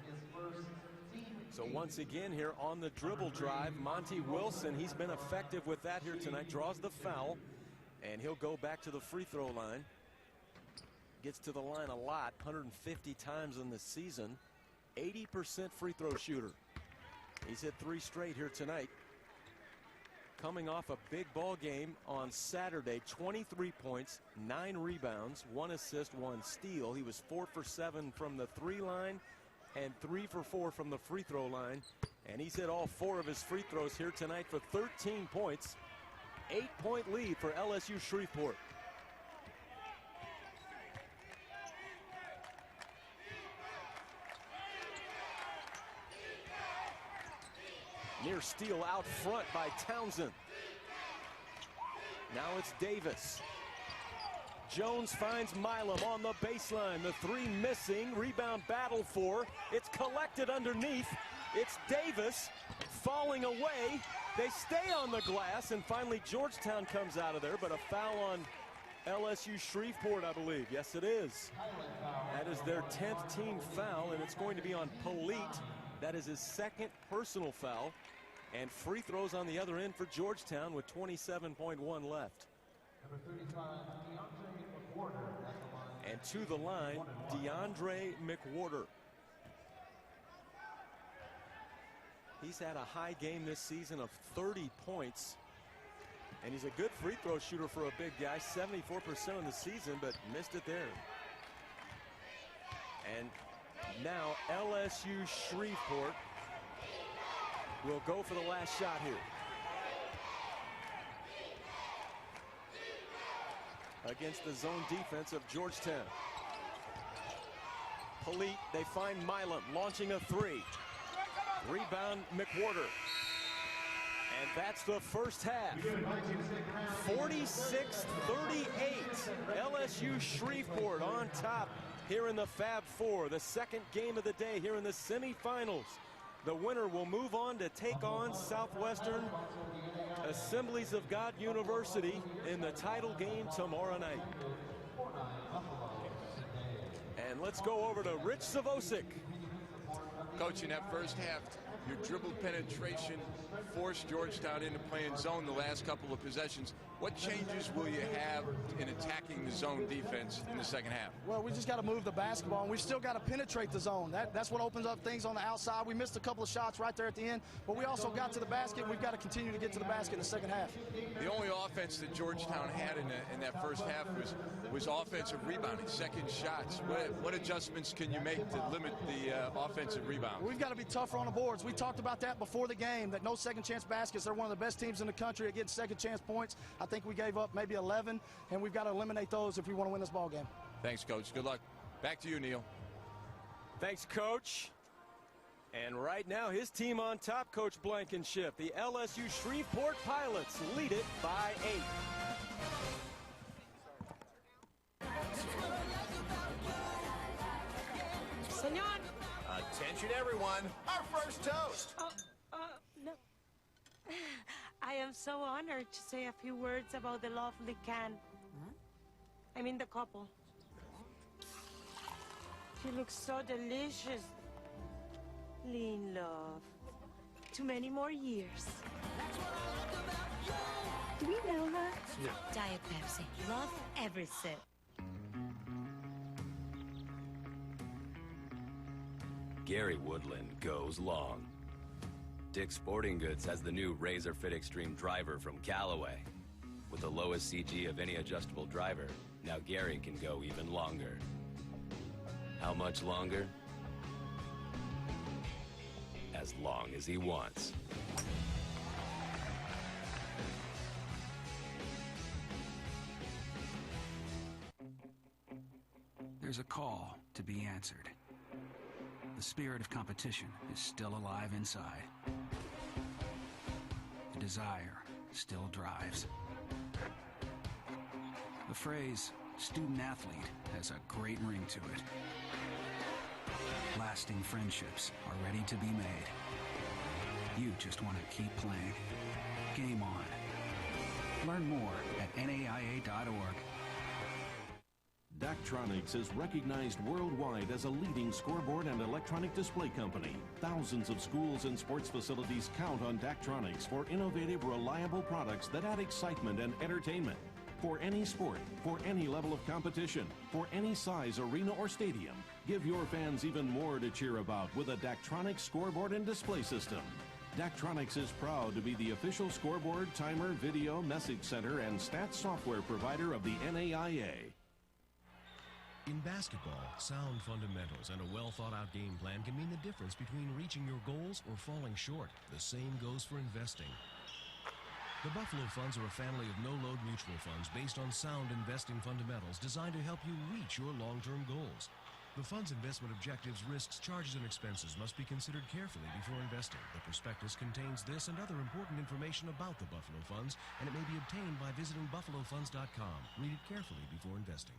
Speaker 10: his first team.
Speaker 1: So once again here on the dribble drive, Monty Wilson, he's been effective with that here tonight. Draws the foul, and he'll go back to the free throw line. Gets to the line a lot, 150 times in the season. 80% free throw shooter. He's hit 3 straight here tonight. Coming off a big ball game on Saturday, 23 points, 9 rebounds, 1 assist, 1 steal. He was 4 for 7 from the 3 line and 3 for 4 from the free throw line. And he's hit all 4 of his free throws here tonight for 13 points. 8-point lead for LSU Shreveport. Near steal out front by Townsend. Now it's Davis. Jones finds Milam on the baseline. The three missing. Rebound battle for. It's collected underneath. It's Davis falling away. They stay on the glass, and finally Georgetown comes out of there, but a foul on LSU Shreveport, I believe. Yes, it is. That is their 10th team foul, and it's going to be on Polite. That is his second personal foul. And free throws on the other end for Georgetown with 27.1 left. And to the line, DeAndre McWhorter. He's had a high game this season of 30 points. And he's a good free throw shooter for a big guy. 74% in the season, but missed it there. And now LSU Shreveport will go for the last shot here. Against the zone defense of Georgetown. Polite, they find Milam launching a three. Rebound McWhorter. And that's the first half. 46-38. LSU Shreveport on top here in the Fab Four. The second game of the day here in the semifinals. The winner will move on to take on Southwestern Assemblies of God University in the title game tomorrow night. And let's go over to Rich Savosic.
Speaker 2: Coach, in that first half, your dribble penetration forced Georgetown into playing zone the last couple of possessions. What changes will you have in attacking the zone defense in the second half?
Speaker 11: Well, we just got to move the basketball, and we've still got to penetrate the zone. That's what opens up things on the outside. We missed a couple of shots right there at the end, but we also got to the basket. We've got to continue to get to the basket in the second half. The
Speaker 2: only offense that Georgetown had in that first half was offensive rebounding, second shots. What adjustments can you make to limit the offensive rebound?
Speaker 11: We've got to be tougher on the boards. We talked about that before the game, that no second chance baskets. They're one of the best teams in the country at getting second chance points. I think we gave up maybe 11, and we've got to eliminate those if we want to win this ball game.
Speaker 2: Thanks, Coach. Good luck. Back to you, Neil.
Speaker 1: Thanks, Coach. And right now, his team on top, Coach Blankenship. The LSU Shreveport Pilots lead it by 8.
Speaker 12: Senor.
Speaker 13: Attention, everyone. Our first toast.
Speaker 12: No. I am so honored to say a few words about the lovely can. I mean the couple. You look so delicious. In love. Too many more years. Do we know her?
Speaker 13: Yeah.
Speaker 12: Diet Pepsi. Love every sip.
Speaker 14: Gary Woodland goes long. Dick's Sporting Goods has the new Razor Fit Extreme driver from Callaway. With the lowest CG of any adjustable driver, now Gary can go even longer. How much longer? As long as he wants.
Speaker 3: There's a call to be answered. The spirit of competition is still alive inside. The desire still drives. The phrase student-athlete has a great ring to it. Lasting friendships are ready to be made. You just want to keep playing. Game on. Learn more at NAIA.org.
Speaker 15: Daktronics is recognized worldwide as a leading scoreboard and electronic display company. Thousands of schools and sports facilities count on Daktronics for innovative, reliable products that add excitement and entertainment. For any sport, for any level of competition, for any size arena or stadium, give your fans even more to cheer about with a Daktronics scoreboard and display system. Daktronics is proud to be the official scoreboard, timer, video, message center, and stats software provider of the NAIA.
Speaker 4: In basketball, sound fundamentals and a well-thought-out game plan can mean the difference between reaching your goals or falling short. The same goes for investing. The Buffalo Funds are a family of no-load mutual funds based on sound investing fundamentals designed to help you reach your long-term goals. The fund's investment objectives, risks, charges, and expenses must be considered carefully before investing. The prospectus contains this and other important information about the Buffalo Funds, and it may be obtained by visiting buffalofunds.com. Read it carefully before investing.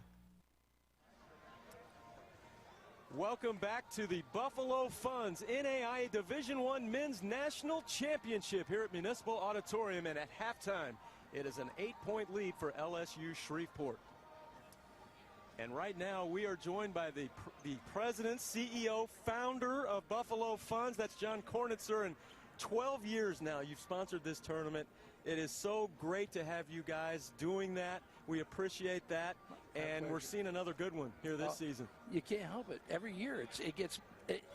Speaker 1: Welcome back to the Buffalo Funds NAIA Division I Men's National Championship here at Municipal Auditorium, and at halftime, it is an 8-point lead for LSU Shreveport. And right now, we are joined by the president, CEO, founder of Buffalo Funds. That's John Kornitzer. And 12 years now, you've sponsored this tournament. It is so great to have you guys doing that. We appreciate that. And we're seeing another good one here this season.
Speaker 16: You can't help it. Every year,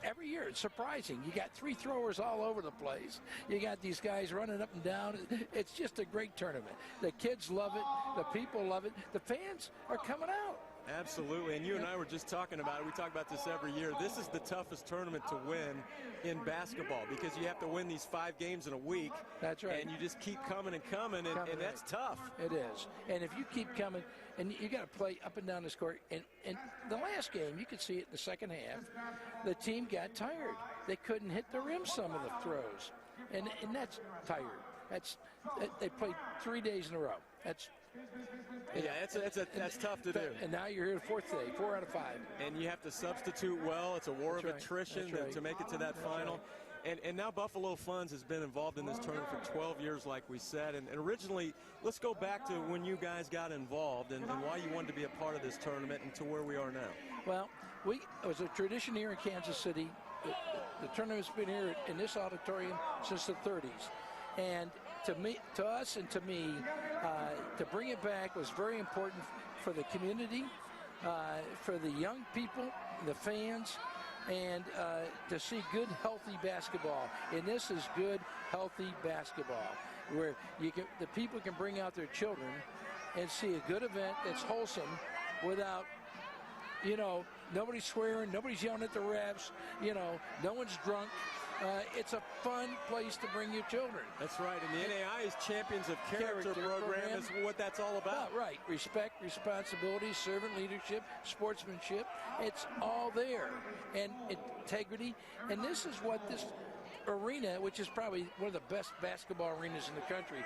Speaker 16: every year it's surprising. You got 3 throwers all over the place. You got these guys running up and down. It's just a great tournament. The kids love it. The people love it. The fans are coming out.
Speaker 1: Absolutely, and you and I were just talking about it. We talk about this every year. This is the toughest tournament to win in basketball because you have to win these 5 games in a week.
Speaker 16: That's right.
Speaker 1: And you just keep coming and coming, and that's tough.
Speaker 16: It is. And if you keep coming, and you got to play up and down this court. And the last game, you could see it in the second half, the team got tired. They couldn't hit the rim some of the throws. And that's tired. They played 3 days in a row. That's
Speaker 1: tough to do.
Speaker 16: And now you're here the 4th day, 4 out of 5.
Speaker 1: And you have to substitute well. It's a war of attrition to make it to that final. And now Buffalo Funds has been involved in this tournament for 12 years, like we said. And originally, let's go back to when you guys got involved and why you wanted to be a part of this tournament and to where we are now.
Speaker 16: Well, it was a tradition here in Kansas City. The tournament's been here in this auditorium since the 30s. And to us and to me, to bring it back was very important for the community, for the young people, the fans, and to see good, healthy basketball. And this is good, healthy basketball, where the people can bring out their children and see a good event that's wholesome without, nobody's swearing, nobody's yelling at the refs, no one's drunk. It's a fun place to bring your children.
Speaker 1: That's right, and the NAIA's Champions of Character program is what that's all about.
Speaker 16: Right, respect, responsibility, servant leadership, sportsmanship, it's all there. And integrity, and this is what this arena, which is probably one of the best basketball arenas in the country,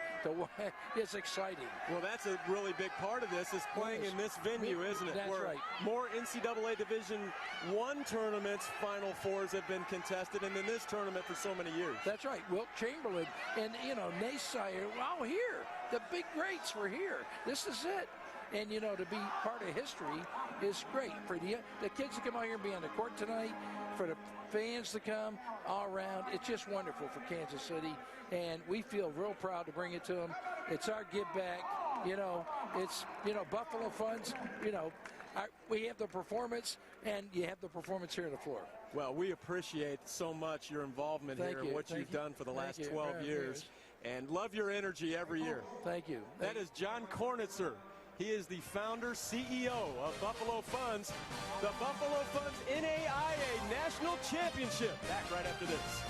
Speaker 16: it's exciting.
Speaker 1: Well, that's a really big part of this, is playing in this venue, isn't it?
Speaker 16: That's right.
Speaker 1: More NCAA Division I tournaments, Final Fours have been contested, and then this tournament for so many years.
Speaker 16: That's right. Wilt Chamberlain and, NAIA, wow, here. The big greats were here. This is it. And, to be part of history is great. For the kids to come out here and be on the court tonight, for the fans to come all around, it's just wonderful for Kansas City. And we feel real proud to bring it to them. It's our give back. It's, Buffalo Funds, we have the performance, and you have the performance here on the floor.
Speaker 1: Well, we appreciate so much your involvement here and what you've done for the last 12 years. And love your energy every year.
Speaker 16: Thank you.
Speaker 1: That is John Kornitzer. He is the founder, CEO of Buffalo Funds, the Buffalo Funds NAIA National Championship. Back right after this.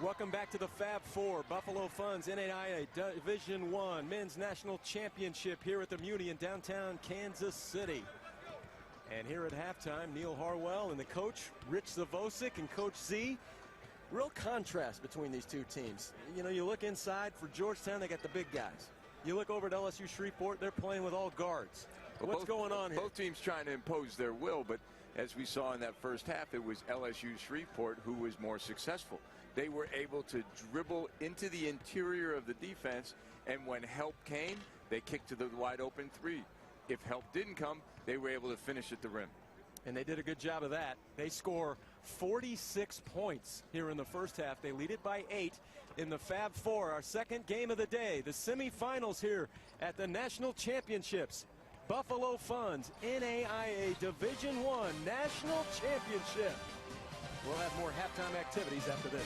Speaker 1: Welcome back to the Fab Four. Buffalo Funds NAIA Division I Men's National Championship here at the Muni in downtown Kansas City. And here at halftime, Neil Harwell and the coach, Rich Zavosic, and Coach Z. Real contrast between these two teams. You know, you look inside for Georgetown, they got the big guys. You look over at LSU Shreveport, they're playing with all guards.
Speaker 2: Well,
Speaker 1: What's going on here?
Speaker 2: Both teams trying to impose their will, but as we saw in that first half, it was LSU Shreveport who was more successful. They were able to dribble into the interior of the defense, and when help came, they kicked to the wide open three. If help didn't come, they were able to finish at the rim.
Speaker 1: And they did a good job of that. They score 46 points here in the first half. They lead it by 8 in the Fab Four, our second game of the day. The semifinals here at the National Championships. Buffalo Funds NAIA Division I National Championship. We'll have more halftime activities after this.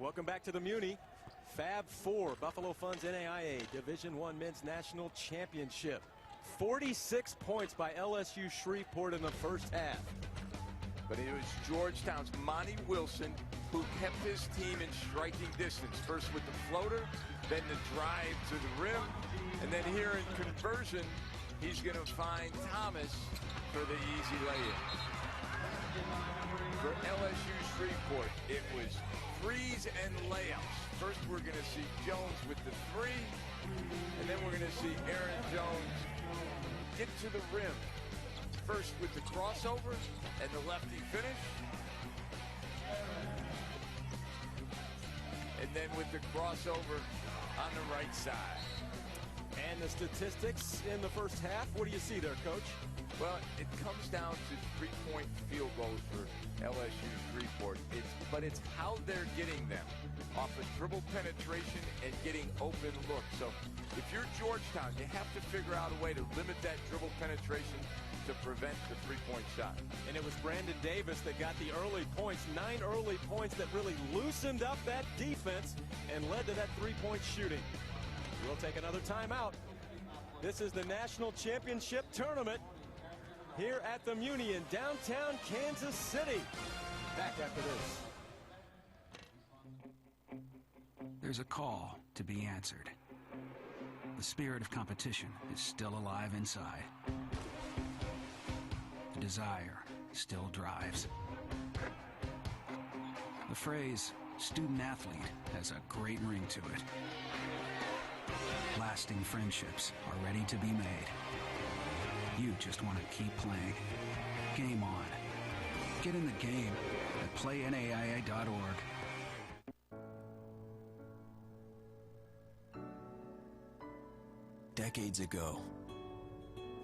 Speaker 1: Welcome back to the Muni. Fab Four, Buffalo Funds NAIA Division I Men's National Championship. 46 points by LSU Shreveport in the first half.
Speaker 2: But it was Georgetown's Monty Wilson who kept his team in striking distance. First with the floater, then the drive to the rim, and then here in conversion, he's going to find Thomas for the easy lay-in. For LSU Shreveport, it was threes and layups. First, we're going to see Jones with the three, and then we're going to see Aaron Jones get to the rim. First with the crossover and the lefty finish. And then with the crossover on the right side.
Speaker 1: And the statistics in the first half, what do you see there, Coach?
Speaker 2: Well, it comes down to three-point field goals for LSU Shreveport. But it's how they're getting them off of dribble penetration and getting open looks. So if you're Georgetown, you have to figure out a way to limit that dribble penetration to prevent the three-point shot.
Speaker 1: And it was Brandon Davis that got the early points, 9 early points that really loosened up that defense and led to that three-point shooting. We'll take another timeout. This is the National Championship Tournament here at the Muni in downtown Kansas City. Back after this.
Speaker 3: There's a call to be answered. The spirit of competition is still alive inside. The desire still drives. The phrase student athlete has a great ring to it. Lasting friendships are ready to be made. You just want to keep playing. Game on. Get in the game at playnaia.org.
Speaker 17: Decades ago,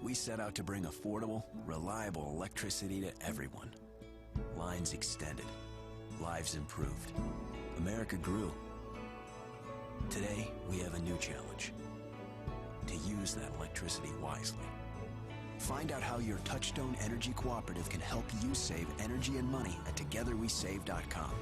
Speaker 17: we set out to bring affordable, reliable electricity to everyone. Lines extended. Lives improved. America grew. Today, we have a new challenge. To use that electricity wisely. Find out how your Touchstone Energy Cooperative can help you save energy and money at togetherwesave.com.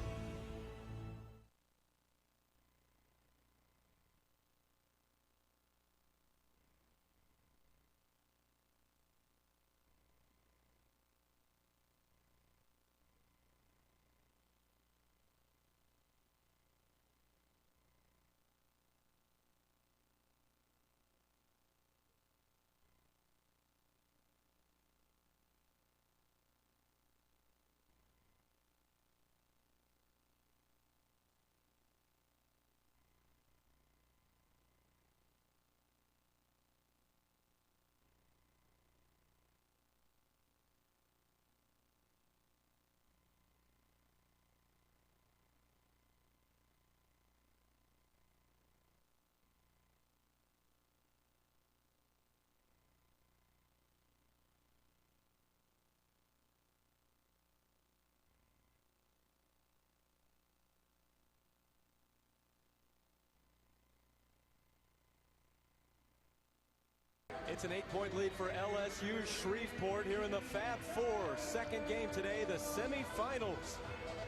Speaker 1: It's an 8-point lead for LSU Shreveport here in the Fab Four. Second game today, the semifinals.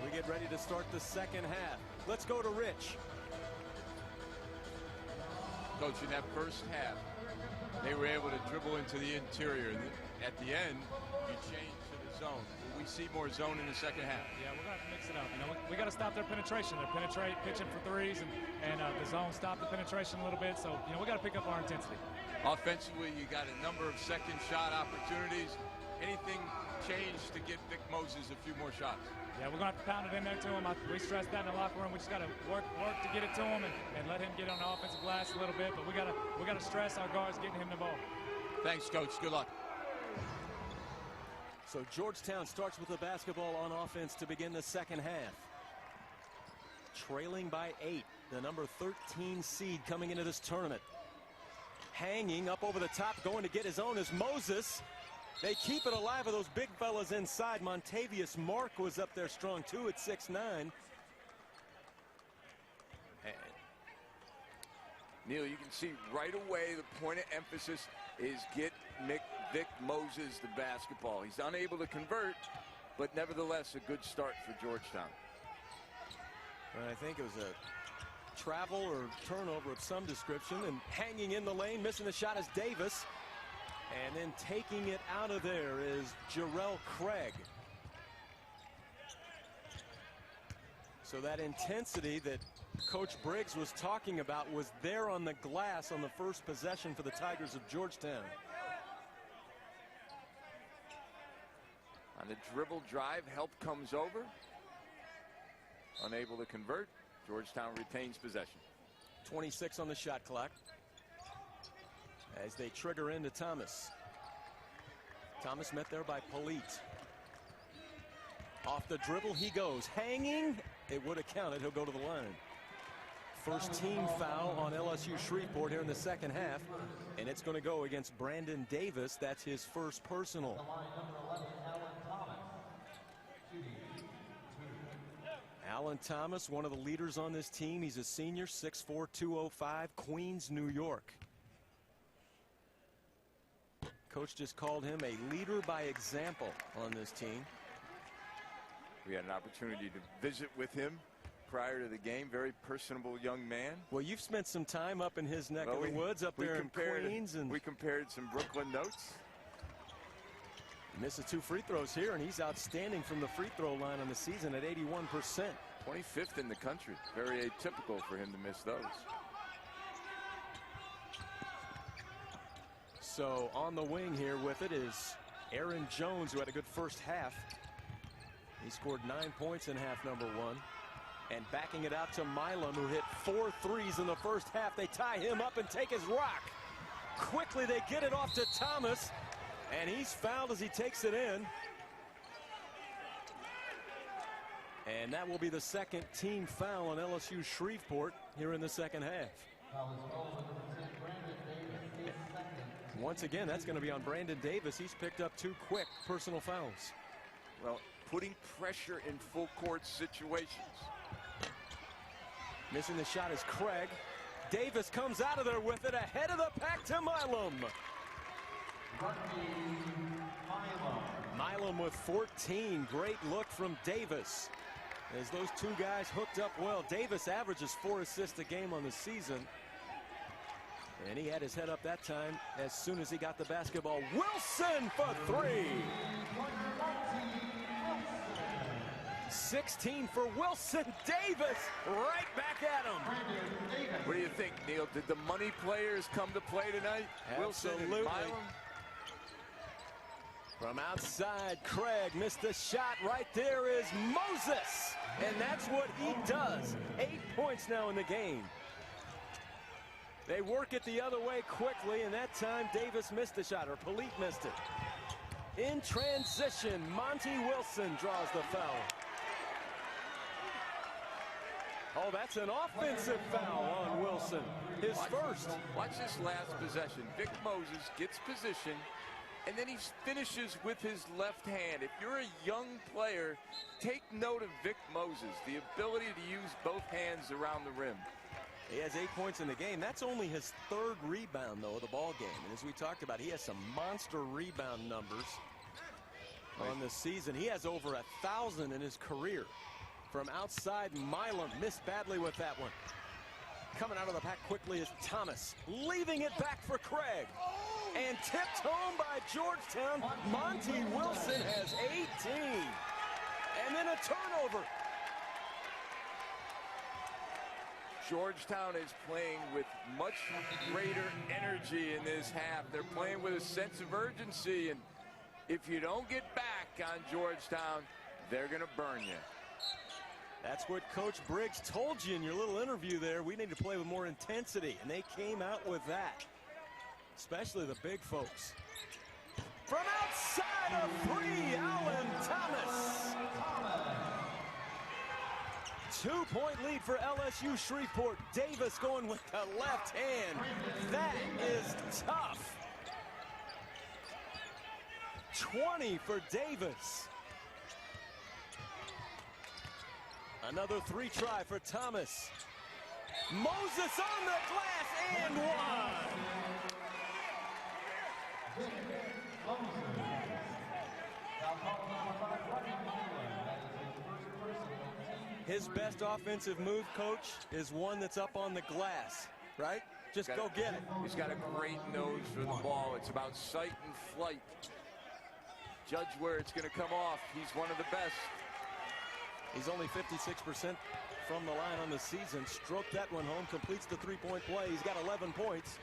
Speaker 1: We get ready to start the second half. Let's go to Rich.
Speaker 2: Coach, in that first half, they were able to dribble into the interior. And at the end, you change to the zone. Will we see more zone in the second half?
Speaker 18: Yeah, we're going to have to mix it up. You know, we got to stop their penetration. They're pitching for threes, and the zone stopped the penetration a little bit. So, you know, we got to pick up our intensity.
Speaker 2: Offensively, you got a number of second shot opportunities. Anything changed to get Vic Moses a few more shots?
Speaker 18: Yeah, we're going to have to pound it in there to him. We stressed that in the locker room. We just got to work to get it to him and let him get on the offensive glass a little bit. But we got to stress our guards getting him the ball.
Speaker 2: Thanks, Coach. Good luck.
Speaker 1: So Georgetown starts with the basketball on offense to begin the second half. Trailing by 8, the number 13 seed coming into this tournament. Hanging up over the top, going to get his own is Moses. They keep it alive with those big fellas inside. Montavious Mark was up there strong too at 6'9".
Speaker 2: Neil, you can see right away the point of emphasis is get Vic Moses the basketball. He's unable to convert, but nevertheless a good start for Georgetown.
Speaker 1: And I think it was a travel or turnover of some description, and hanging in the lane, missing the shot is Davis, and then taking it out of there is Jarrell Craig. So that intensity that Coach Briggs was talking about was there on the glass on the first possession for the Tigers of Georgetown.
Speaker 2: On the dribble drive, help comes over. Unable to convert. Georgetown retains possession.
Speaker 1: 26 on the shot clock as they trigger into Thomas. Thomas met there by Polite. Off the dribble he goes. Hanging. It would have counted. He'll go to the line. First team foul on LSU Shreveport here in the second half. And it's going to go against Brandon Davis. That's his first personal. Alan Thomas, one of the leaders on this team. He's a senior, 6'4", 205, Queens, New York. Coach just called him a leader by example on this team.
Speaker 2: We had an opportunity to visit with him prior to the game. Very personable young man.
Speaker 1: Well, you've spent some time up in his neck of the woods up there in Queens. And
Speaker 2: we compared some Brooklyn notes.
Speaker 1: He misses 2 free throws here, and he's outstanding from the free throw line on the season at 81%.
Speaker 2: 25th in the country. Very atypical for him to miss those.
Speaker 1: So on the wing here with it is Aaron Jones, who had a good first half. He scored 9 points in half number 1. And backing it out to Milam, who hit 4 threes in the first half. They tie him up and take his rock. Quickly they get it off to Thomas. And he's fouled as he takes it in. And that will be the second team foul on LSU Shreveport here in the second half. Once again, that's going to be on Brandon Davis. He's picked up 2 quick personal fouls.
Speaker 2: Well, putting pressure in full court situations.
Speaker 1: Missing the shot is Craig. Davis comes out of there with it ahead of the pack to Milam. Milam with 14. Great look from Davis. As those 2 guys hooked up well. Davis averages 4 assists a game on the season. And he had his head up that time as soon as he got the basketball. Wilson for 3. 16 for Wilson. Davis right back at him.
Speaker 2: What do you think, Neil? Did the money players come to play tonight?
Speaker 1: Absolutely.
Speaker 2: Wilson and Milam?
Speaker 1: From outside, Craig missed the shot. Right there is Moses. And that's what he does. 8 points now in the game. They work it the other way quickly, and that time Davis missed the shot, or Polite missed it. In transition, Monty Wilson draws the foul. Oh, that's an offensive foul on Wilson. His first.
Speaker 2: Watch this last possession. Vic Moses gets position, and then he finishes with his left hand. If you're a young player, take note of Vic Moses, the ability to use both hands around the rim.
Speaker 1: He has 8 points in the game. That's only his 3rd rebound, though, of the ball game. And as we talked about, he has some monster rebound numbers on the season. He has over 1,000 in his career. From outside, Milam missed badly with that one. Coming out of the pack quickly is Thomas, leaving it back for Craig. And tipped home by Georgetown. Monty Wilson has 18. And then a turnover.
Speaker 2: Georgetown is playing with much greater energy in this half. They're playing with a sense of urgency, and if you don't get back on Georgetown, they're going to burn you.
Speaker 1: That's what Coach Briggs told you in your little interview there. We need to play with more intensity, and they came out with that, especially the big folks. From outside of 3, Alan Thomas. 2-point lead for LSU Shreveport. Davis going with the left hand. That is tough. 20 for Davis. Another 3 try for Thomas. Moses on the glass and 1. His best offensive move, Coach, is one that's up on the glass, right? Just go get it.
Speaker 2: He's got a great nose for the ball. It's about sight and flight. Judge where it's going to come off. He's one of the best.
Speaker 1: He's only 56% from the line on the season. Stroked that one home, completes the 3-point play. He's got 11 points.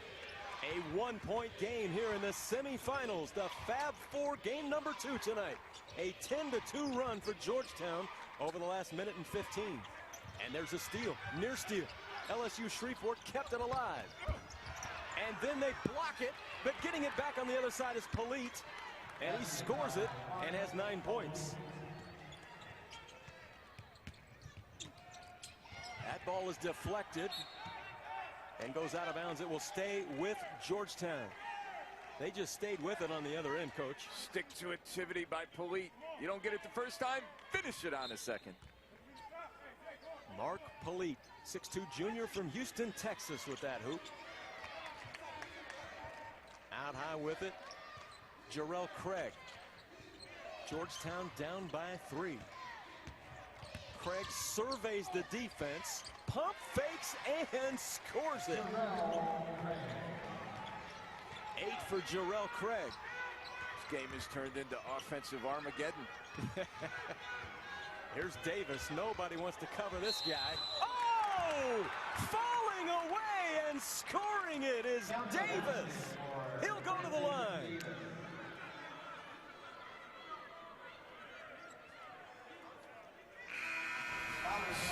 Speaker 1: A 1-point game here in the semifinals. The Fab Four, game number 2 tonight. A 10-2 run for Georgetown over the last minute and 15. And there's a steal, near steal. LSU Shreveport kept it alive. And then they block it, but getting it back on the other side is Polite. And he scores it and has 9 points. That ball is deflected and goes out of bounds. It will stay with Georgetown. They just stayed with it on the other end, Coach.
Speaker 2: Stick-to-activity by Polite. You don't get it the first time, finish it on a second.
Speaker 1: Mark Polite, 6'2" junior from Houston, Texas with that hoop. Out high with it, Jarrell Craig. Georgetown down by 3. Craig surveys the defense, pump fakes, and scores it. 8 for Jarrell Craig.
Speaker 2: This game has turned into offensive Armageddon.
Speaker 1: Here's Davis. Nobody wants to cover this guy. Oh! Falling away and scoring it is Davis. He'll go to the line.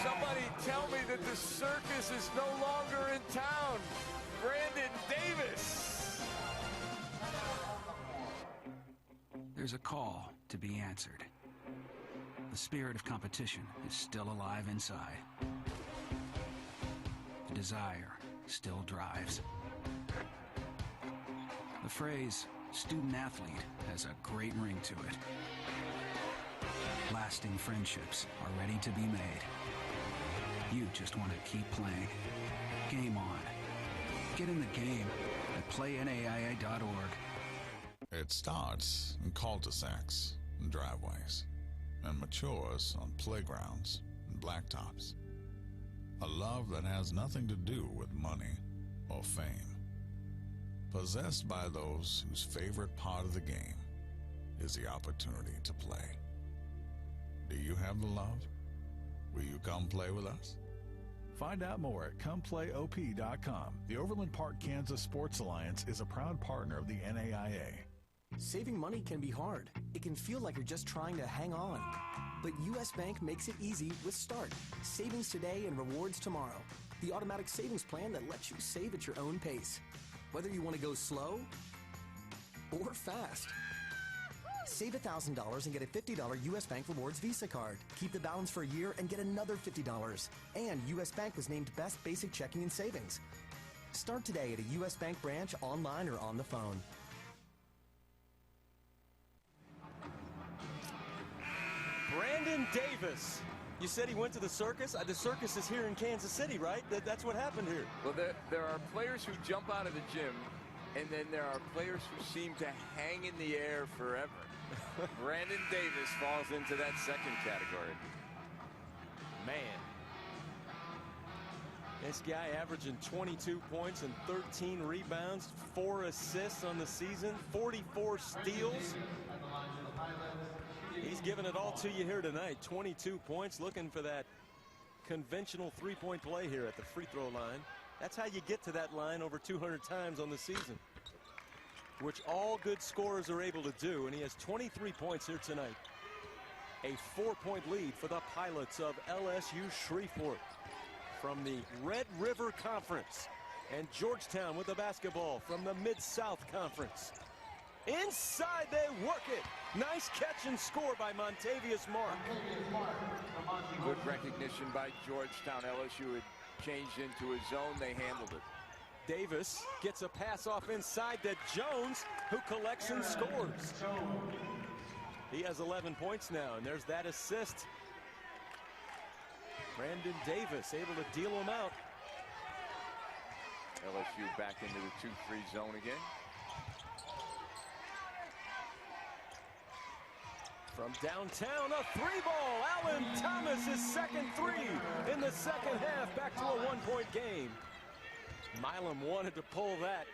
Speaker 2: Somebody tell me that the circus is no longer in town. Brandon Davis.
Speaker 3: There's a call to be answered. The spirit of competition is still alive inside. The desire still drives. The phrase student-athlete has a great ring to it. Lasting friendships are ready to be made. You just want to keep playing. Game on. Get in the game at playnaia.org.
Speaker 8: It starts in cul-de-sacs and driveways and matures on playgrounds and blacktops. A love that has nothing to do with money or fame. Possessed by those whose favorite part of the game is the opportunity to play. Do you have the love? Will you come play with us?
Speaker 9: Find out more at ComePlayOP.com. The Overland Park, Kansas Sports Alliance is a proud partner of the NAIA.
Speaker 5: Saving money can be hard. It can feel like you're just trying to hang on. But U.S. Bank makes it easy with Start. Savings today and rewards tomorrow. The automatic savings plan that lets you save at your own pace. Whether you want to go slow or fast. Save $1,000 and get a $50 U.S. Bank Rewards Visa card. Keep the balance for a year and get another $50. And U.S. Bank was named Best Basic Checking and Savings. Start today at a U.S. Bank branch, online, or on the phone.
Speaker 1: Brandon Davis. You said he went to the circus? The circus is here in Kansas City, right? That's what happened here.
Speaker 2: Well, there are players who jump out of the gym, and then there are players who seem to hang in the air forever. Brandon Davis falls into that second category.
Speaker 1: Man. This guy averaging 22 points and 13 rebounds, 4 assists on the season, 44 steals. He's giving it all to you here tonight. 22 points, looking for that conventional three-point play here at the free throw line. That's how you get to that line over 200 times on the season, which all good scorers are able to do, and he has 23 points here tonight. A 4-point lead for the Pilots of LSU Shreveport from the Red River Conference, and Georgetown with the basketball from the Mid-South Conference. Inside, they work it. Nice catch and score by Montavious Mark.
Speaker 2: Good recognition by Georgetown. LSU had changed into a zone. They handled it.
Speaker 1: Davis gets a pass off inside to Jones, who collects and scores. He has 11 points now, and there's that assist. Brandon Davis able to deal him out.
Speaker 2: LSU back into the 2-3 zone again.
Speaker 1: From downtown, a three ball. Alan Thomas, his second three in the second half, back to a 1-point game. Milam wanted to pull that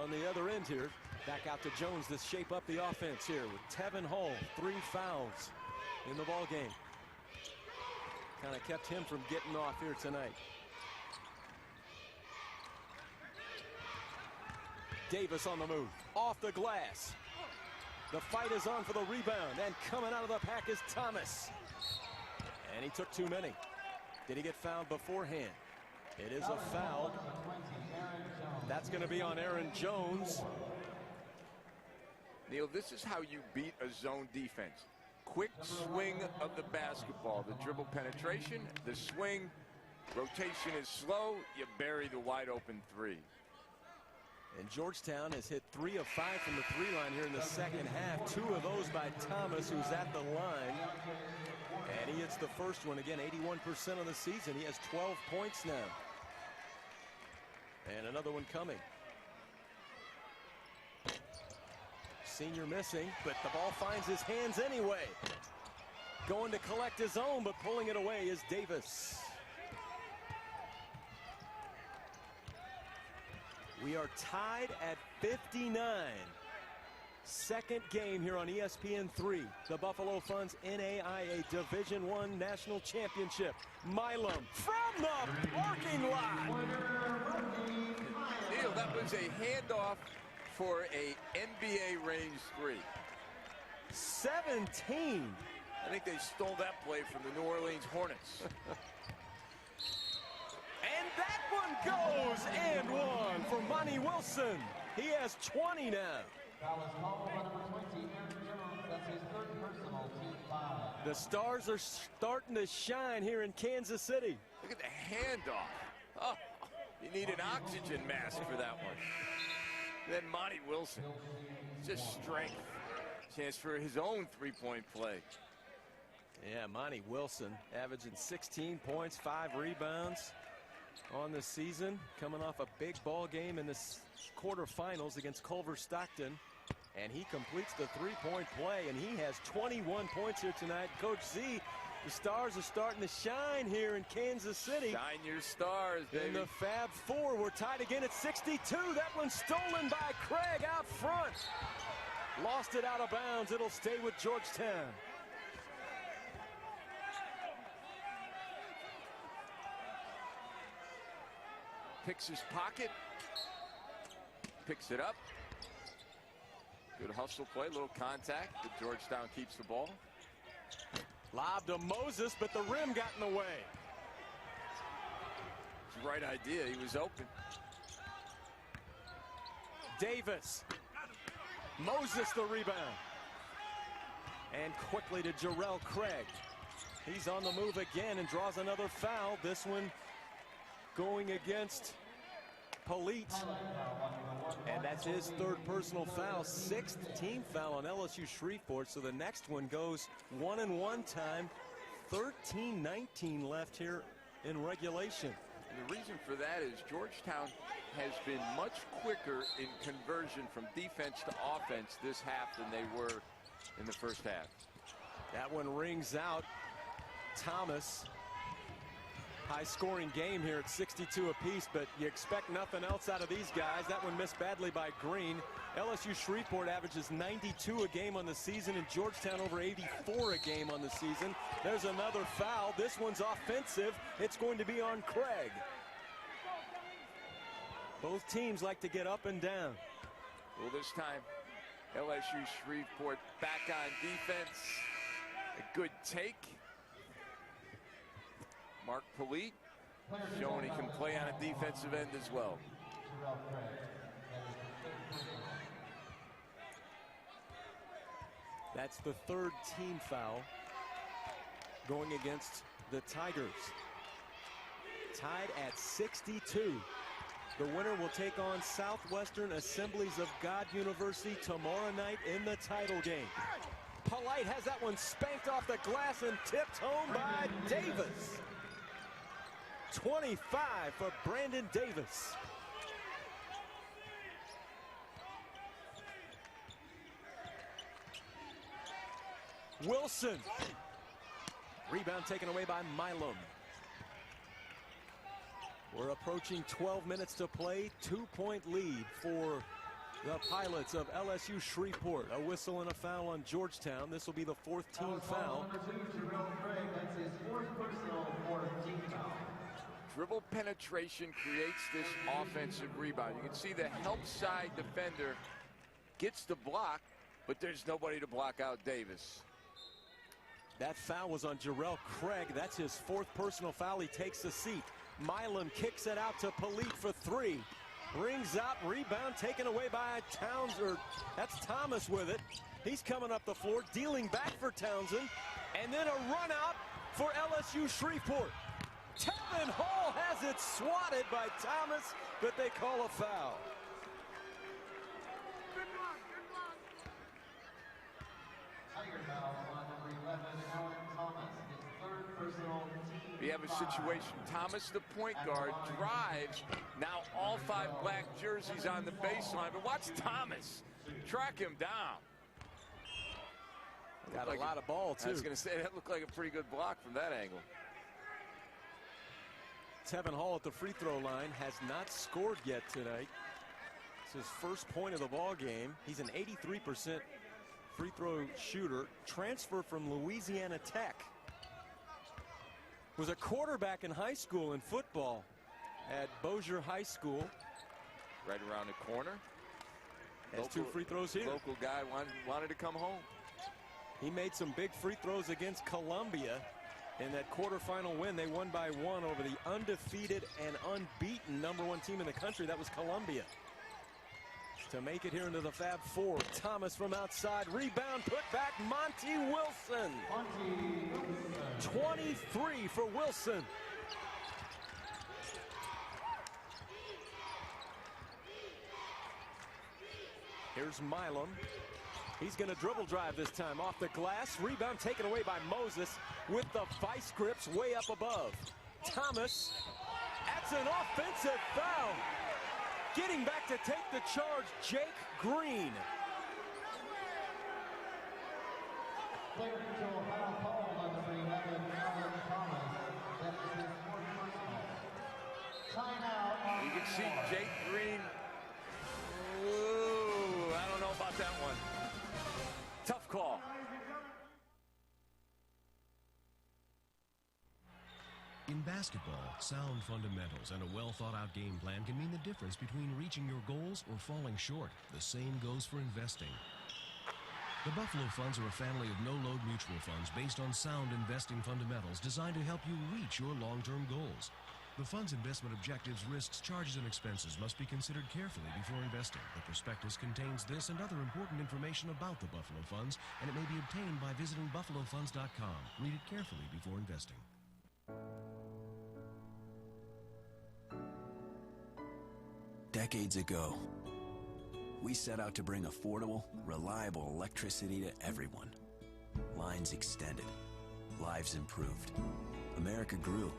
Speaker 1: on the other end here. Back out to Jones to shape up the offense here with Tevin Hall. 3 fouls in the ball game. Kind of kept him from getting off here tonight. Davis on the move, off the glass. The fight is on for the rebound, and coming out of the pack is Thomas. And he took too many. Did he get fouled beforehand? It is a foul. That's going to be on Aaron Jones.
Speaker 2: Neil, this is how you beat a zone defense. Quick swing of the basketball. The dribble penetration, the swing, rotation is slow. You bury the wide open three.
Speaker 1: And Georgetown has hit 3 of 5 from the three-line here in the second half. 2 of those by Thomas, who's at the line. And he hits the first one again, 81% of the season. He has 12 points now. And another one coming. Senior missing, but the ball finds his hands anyway. Going to collect his own, but pulling it away is Davis. We are tied at 59. Second game here on ESPN3. The Buffalo Funds NAIA Division I National Championship. Milam from the parking lot.
Speaker 2: Neil, that was a handoff for a NBA range 3.
Speaker 1: 17.
Speaker 2: I think they stole that play from the New Orleans Hornets.
Speaker 1: And that one goes and one for Monty Wilson. He has 20 now.
Speaker 10: Foul is called on number 20, Aaron Jones. That's his third personal, team foul.
Speaker 1: The Stars are starting to shine here in Kansas City.
Speaker 2: Look at the handoff. Oh, you need an oxygen mask for that one. Then Monty Wilson, just strength. Chance for his own three-point play.
Speaker 1: Yeah, Monty Wilson averaging 16 points, 5 rebounds on the season, coming off a big ball game in the quarterfinals against Culver Stockton, and he completes the three-point play, and he has 21 points here tonight. Coach Z, the Stars are starting to shine here in Kansas City.
Speaker 2: Shine your stars, baby.
Speaker 1: In the Fab Four, we're tied again at 62. That one's stolen by Craig out front. Lost it out of bounds. It'll stay with Georgetown.
Speaker 2: Picks his pocket. Picks it up. Good hustle play, little contact, but Georgetown keeps the ball.
Speaker 1: Lob to Moses, but the rim got in the way.
Speaker 2: It's the right idea, he was open.
Speaker 1: Davis. Moses the rebound. And quickly to Jarrell Craig. He's on the move again and draws another foul. This one going against Polite. And that's his third personal foul, 6th team foul on LSU Shreveport. So the next one goes 1-and-1 time. 13-19 left here in regulation.
Speaker 2: And the reason for that is Georgetown has been much quicker in conversion from defense to offense this half than they were in the first half.
Speaker 1: That one rings out. Thomas. High-scoring game here at 62 apiece, but you expect nothing else out of these guys. That one missed badly by Green. LSU Shreveport averages 92 a game on the season, and Georgetown over 84 a game on the season. There's another foul. This one's offensive. It's going to be on Craig. Both teams like to get up and down.
Speaker 2: Well, this time, LSU Shreveport back on defense. A good take. Mark Polite showing he can play on a defensive end as well.
Speaker 1: That's the third team foul going against the Tigers. Tied at 62. The winner will take on Southwestern Assemblies of God University tomorrow night in the title game. Polite has that one spanked off the glass and tipped home by Davis. 25 for Brandon Davis. Wilson. Rebound taken away by Milam. We're approaching 12 minutes to play. 2-point lead for the Pilots of LSU Shreveport. A whistle and a foul on Georgetown. This will be the 4th team foul.
Speaker 10: Number 2, Jarrell Craig. That's his 4th personal, 4th team foul.
Speaker 2: Dribble penetration creates this offensive rebound. You can see the help side defender gets the block, but there's nobody to block out Davis.
Speaker 1: That foul was on Jarrell Craig. That's his 4th personal foul. He takes a seat. Milam kicks it out to Polite for 3. Rings out, rebound taken away by that's Thomas with it. He's coming up the floor, dealing back for Townsend, and then a run out for LSU Shreveport. Tevin Hall has it swatted by Thomas, but they call a foul.
Speaker 10: Tiger foul on number 11, Alan Thomas, his 3rd personal team.
Speaker 2: We have a situation. Thomas, the point guard, drives. Now all 5 black jerseys on the baseline. But watch Thomas track him down.
Speaker 1: Got a lot of ball, too.
Speaker 2: I was going to say, that looked like a pretty good block from that angle.
Speaker 1: Tevin Hall at the free throw line has not scored yet tonight. It's his first point of the ball game. He's an 83% free throw shooter. Transfer from Louisiana Tech. Was a quarterback in high school in football at Bossier High School.
Speaker 2: Right around the corner.
Speaker 1: Has 2 free throws here.
Speaker 2: Local guy wanted to come home.
Speaker 1: He made some big free throws against Columbia. In that quarterfinal win, they won by 1 over the undefeated and unbeaten #1 team in the country. That was Columbia. to make it here into the Fab Four. Thomas from outside, rebound, put back, Monty Wilson. 23 for Wilson. Here's Milam. He's going to dribble drive this time off the glass. Rebound taken away by Moses with the vice grips way up above. Thomas, that's an offensive foul. Getting back to take the charge, Jake Green.
Speaker 10: Player control foul call on number 11, Alan Thomas. That is his fourth personal. Timeout.
Speaker 2: You can see Jake Green. Ooh, I don't know about that one. Tough call.
Speaker 4: In basketball, sound fundamentals and a well-thought-out game plan can mean the difference between reaching your goals or falling short. The same goes for investing. The Buffalo Funds are a family of no-load mutual funds based on sound investing fundamentals designed to help you reach your long-term goals. The fund's investment objectives, risks, charges, and expenses must be considered carefully before investing. The prospectus contains this and other important information about the Buffalo Funds, and it may be obtained by visiting buffalofunds.com. Read it carefully before investing.
Speaker 17: Decades ago, we set out to bring affordable, reliable electricity to everyone. Lines extended, lives improved, America grew.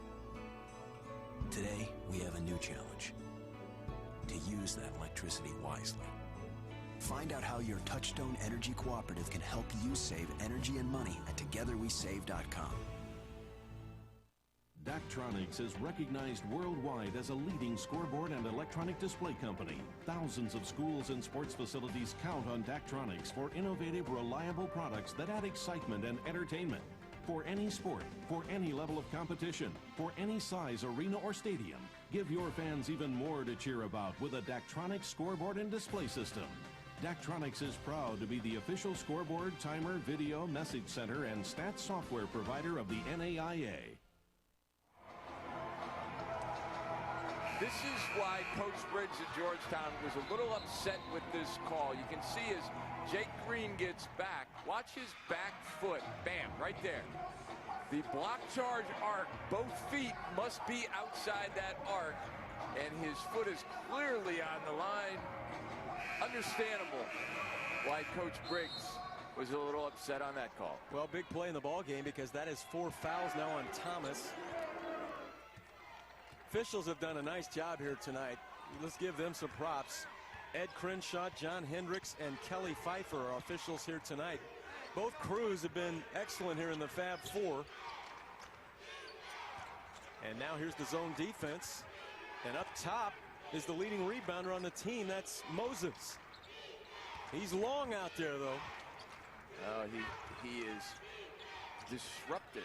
Speaker 17: Today, we have a new challenge: to use that electricity wisely. Find out how your Touchstone Energy Cooperative can help you save energy and money at togetherwesave.com.
Speaker 15: Daktronics is recognized worldwide as a leading scoreboard and electronic display company. Thousands of schools and sports facilities count on Daktronics for innovative, reliable products that add excitement and entertainment. For any sport, for any level of competition, for any size arena or stadium, give your fans even more to cheer about with a Daktronics scoreboard and display system. Daktronics is proud to be the official scoreboard, timer, video, message center, and stats software provider of the NAIA.
Speaker 2: This is why Coach Briggs at Georgetown was a little upset with this call. You can see as Jake Green gets back, watch his back foot, bam, right there. The block charge arc, both feet must be outside that arc, and his foot is clearly on the line. Understandable why Coach Briggs was a little upset on that call.
Speaker 1: Well, big play in the ball game because that is 4 fouls now on Thomas. Officials have done a nice job here tonight. Let's give them some props. Ed Crenshaw, John Hendricks, and Kelly Pfeiffer are officials here tonight. Both crews have been excellent here in the Fab Four. And now here's the zone defense. And up top is the leading rebounder on the team. That's Moses. He's long out there, though.
Speaker 2: He is disruptive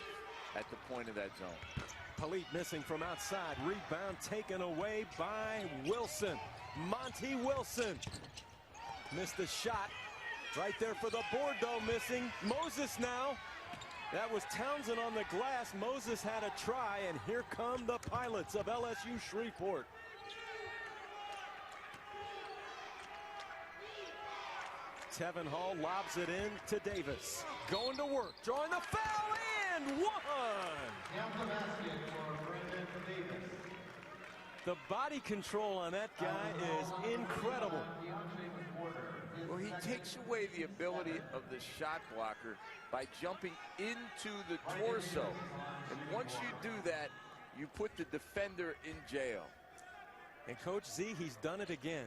Speaker 2: at the point of that zone.
Speaker 1: Palit missing from outside. Rebound taken away by Wilson. Monty Wilson missed the shot. Right there for the board, though, missing. Moses now. That was Townsend on the glass. Moses had a try, and here come the pilots of LSU Shreveport. Tevin Hall lobs it in to Davis. Going to work, drawing the foul, and one! The body control on that guy is incredible.
Speaker 2: Well, he takes away the ability of the shot blocker by jumping into the torso. And once you do that, you put the defender in jail.
Speaker 1: And Coach Z, he's done it again.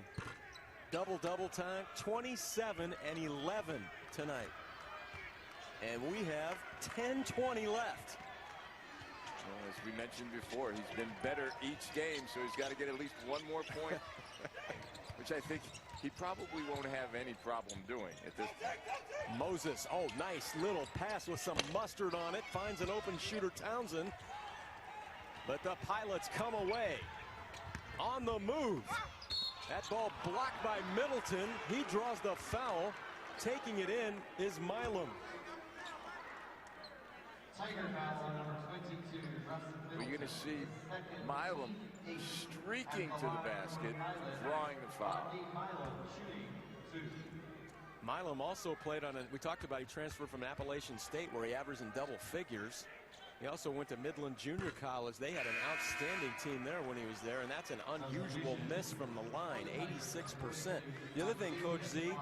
Speaker 1: Double time, 27 and 11 tonight. And we have 10:20 left.
Speaker 2: Well, as we mentioned before, he's been better each game, so he's got to get at least one more point, which I think he probably won't have any problem doing at this point.
Speaker 1: Moses, oh, nice little pass with some mustard on it. Finds an open shooter, Townsend. But the Pilots come away. On the move. That ball blocked by Middleton. He draws the foul. Taking it in is Milam.
Speaker 2: We're going to see Milam streaking to the basket, drawing the foul.
Speaker 1: Milam also played on we talked about he transferred from Appalachian State where he averaged in double figures. He also went to Midland Junior College. They had an outstanding team there when he was there, and that's an unusual miss from the line, 86%. The other thing, Coach Z,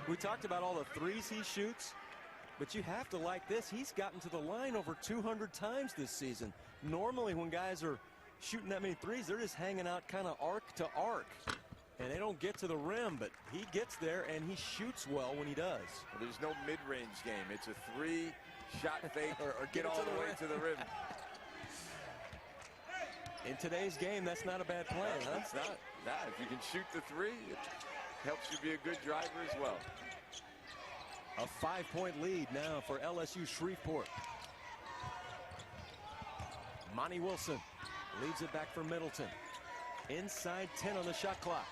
Speaker 1: we talked about all the threes he shoots, but you have to like this. He's gotten to the line over 200 times this season. Normally when guys are shooting that many threes, they're just hanging out kind of arc to arc, and they don't get to the rim, but he gets there, and he shoots well when he does.
Speaker 2: Well, there's no mid-range game. It's a three-shot fake or get all the way to the rim.
Speaker 1: In today's game, that's not a bad play, huh?
Speaker 2: It's not. If you can shoot the three, it helps you be a good driver as well.
Speaker 1: A 5-point lead now for LSU Shreveport. Monty Wilson leaves it back for Middleton. Inside 10 on the shot clock.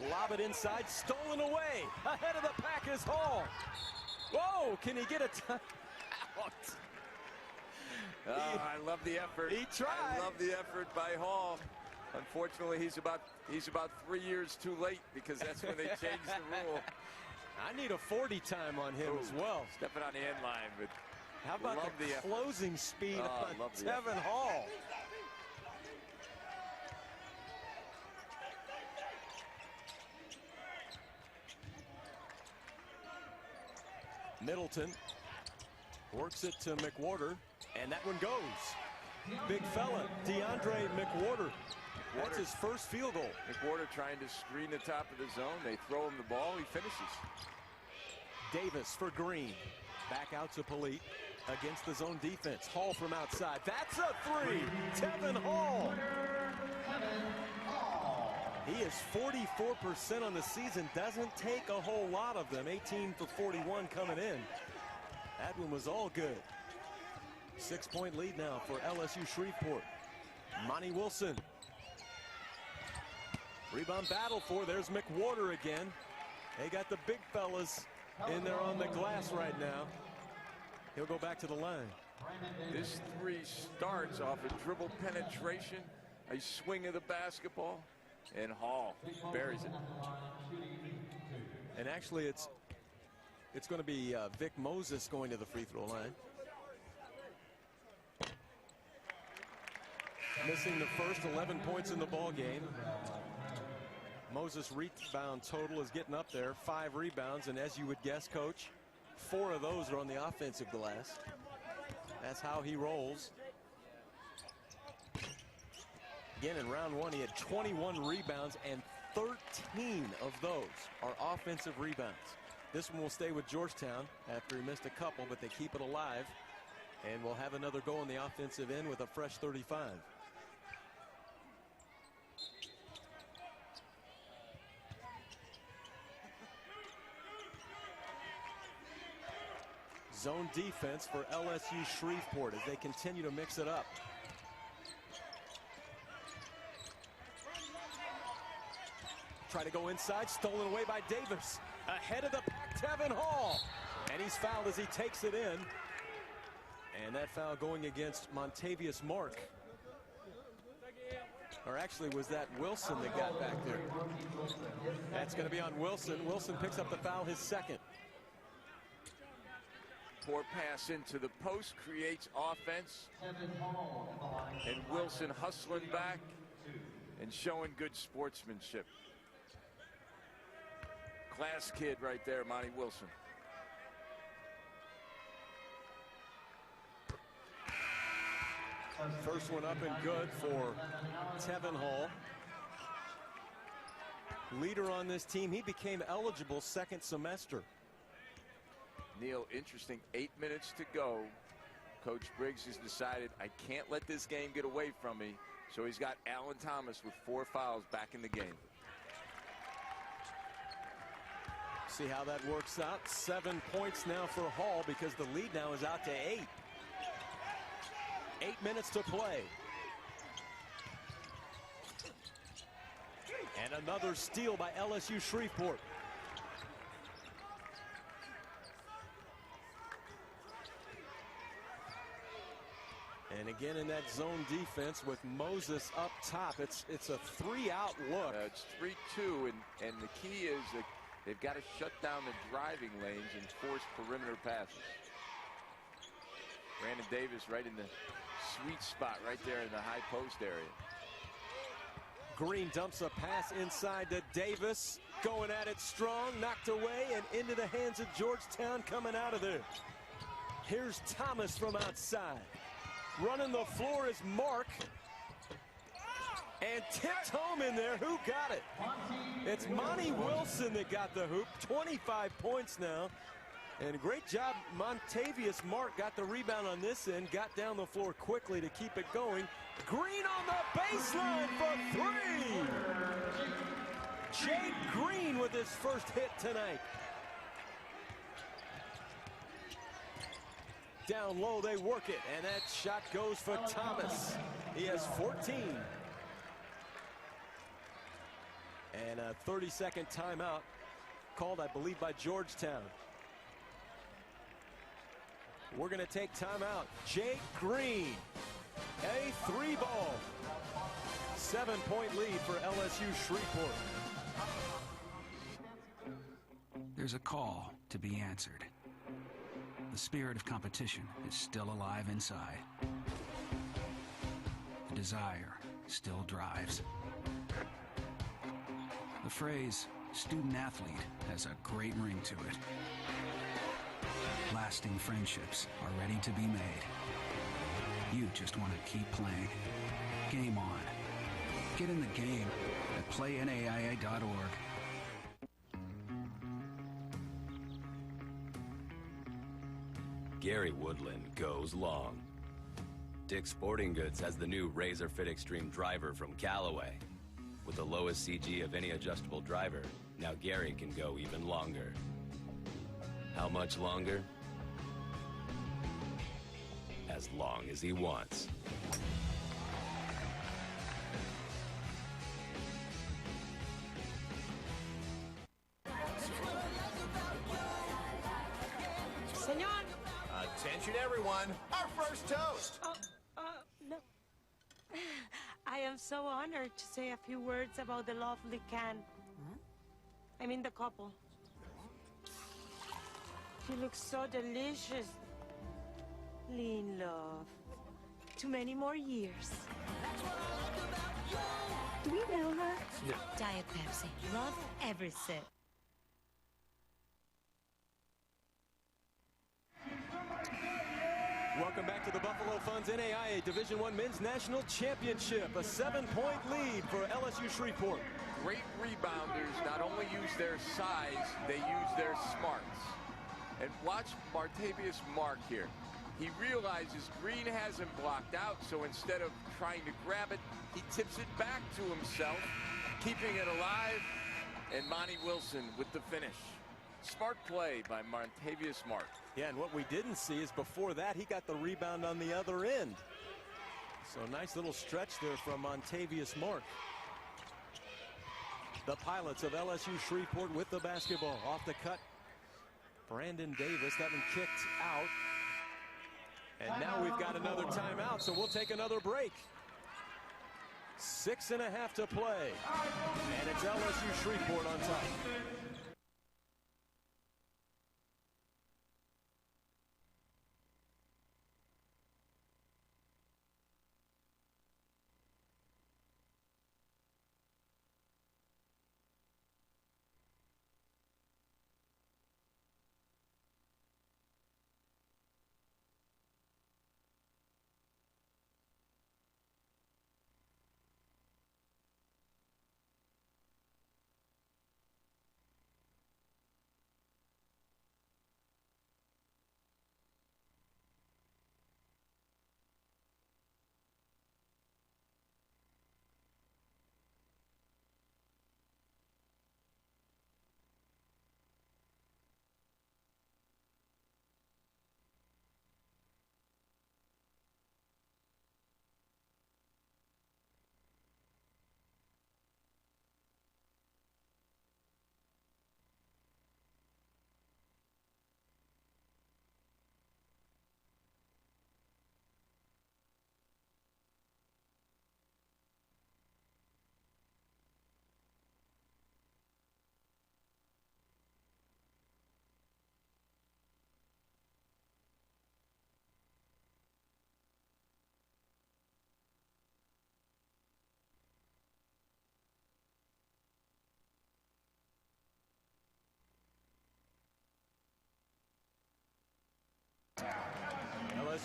Speaker 1: Lob it inside, stolen away. Ahead of the pack is Hall. Whoa, can he get a time out?
Speaker 2: I love the effort.
Speaker 1: He tried.
Speaker 2: I love the effort by Hall. Unfortunately, he's about 3 years too late because that's when they changed the rule.
Speaker 1: I need a 40 time on him as well.
Speaker 2: Stepping on the end line, but
Speaker 1: how about the closing speed on Tevin Hall? Middleton works it to McWhorter, and that one goes. Big fella, DeAndre McWhorter. That's his first field goal.
Speaker 2: McWhorter trying to screen the top of the zone. They throw him the ball. He finishes.
Speaker 1: Davis for Green. Back out to Polite against the zone defense. Hall from outside. That's a three. Tevin Hall. He is 44% on the season. Doesn't take a whole lot of them. 18 for 41 coming in. That one was all good. 6-point lead now for LSU Shreveport. Monty Wilson. Rebound battle for. There's McWhorter again. They got the big fellas in there on the glass right now. He'll go back to the line.
Speaker 2: This three starts off a dribble penetration, a swing of the basketball, and Hall buries it.
Speaker 1: And actually, it's going to be Vic Moses going to the free throw line. Missing the first 11 points in the ball game. Moses' rebound total is getting up there, 5 rebounds, and as you would guess, Coach, 4 of those are on the offensive glass. That's how he rolls. Again, in round 1, he had 21 rebounds, and 13 of those are offensive rebounds. This one will stay with Georgetown after he missed a couple, but they keep it alive, and we'll have another go on the offensive end with a fresh 35. Zone defense for LSU Shreveport as they continue to mix it up. Try to go inside, stolen away by Davis. Ahead of the pack, Tevin Hall. And he's fouled as he takes it in. And that foul going against Montavious Mark. Or actually, was that Wilson that got back there? That's going to be on Wilson. Wilson picks up the foul, his second.
Speaker 2: Poor pass into the post creates offense. And Wilson hustling back and showing good sportsmanship. Class kid right there, Monty Wilson.
Speaker 1: First one up and good for Tevin Hall. Leader on this team. He became eligible second semester.
Speaker 2: Neil, interesting. 8 minutes to go. Coach Briggs has decided, I can't let this game get away from me. So he's got Alan Thomas with 4 fouls back in the game.
Speaker 1: See how that works out. 7 points now for Hall because the lead now is out to 8. 8 minutes to play. And another steal by LSU Shreveport. And again in that zone defense with Moses up top. It's a 3-out look.
Speaker 2: It's 3-2, and the key is that They've got to shut down the driving lanes and force perimeter passes. Brandon Davis right in the sweet spot right there in the high post area.
Speaker 1: Green dumps a pass inside to Davis. Going at it strong, knocked away and into the hands of Georgetown coming out of there. Here's Thomas from outside. Running the floor is Mark. And tipped home in there. Who got it? It's Monty Wilson that got the hoop. 25 points now. And a great job, Montavious Mark got the rebound on this end, got down the floor quickly to keep it going. Green on the baseline for three. Jake Green with his first hit tonight. Down low, they work it, and that shot goes for Thomas. He has 14. And a 30-second timeout called, I believe, by Georgetown. We're going to take timeout. Jake Green, a 3-ball. 7-point lead for LSU Shreveport.
Speaker 3: There's a call to be answered. The spirit of competition is still alive inside. The desire still drives. The phrase student athlete has a great ring to it. Lasting friendships are ready to be made. You just want to keep playing. Game on. Get in the game at playnaia.org.
Speaker 14: Gary Woodland goes long. Dick's Sporting Goods has the new Razor Fit Extreme driver from Callaway. With the lowest CG of any adjustable driver, now Gary can go even longer. How much longer? As long as he wants.
Speaker 12: Senor.
Speaker 13: Attention everyone, our first toast.
Speaker 12: No. I am so honored to say a few words about the lovely can. I mean the couple. She looks so delicious. Lean love. Too many more years. Do we know her?
Speaker 16: No.
Speaker 12: Diet Pepsi. Love every sip.
Speaker 1: Welcome back to the Buffalo Funds NAIA Division I Men's National Championship. A 7-point lead for LSU Shreveport.
Speaker 2: Great rebounders not only use their size, they use their smarts. And watch Martavious Mark here. He realizes Green has him blocked out, so instead of trying to grab it, he tips it back to himself, keeping it alive, and Monty Wilson with the finish. Smart play by Martavious Mark.
Speaker 1: Yeah, and what we didn't see is before that, he got the rebound on the other end. So nice little stretch there from Montavious Mark. The Pilots of LSU Shreveport with the basketball. Off the cut, Brandon Davis. That one kicked out. And now we've got another timeout, so we'll take another break. 6.5 to play. And it's LSU Shreveport on top.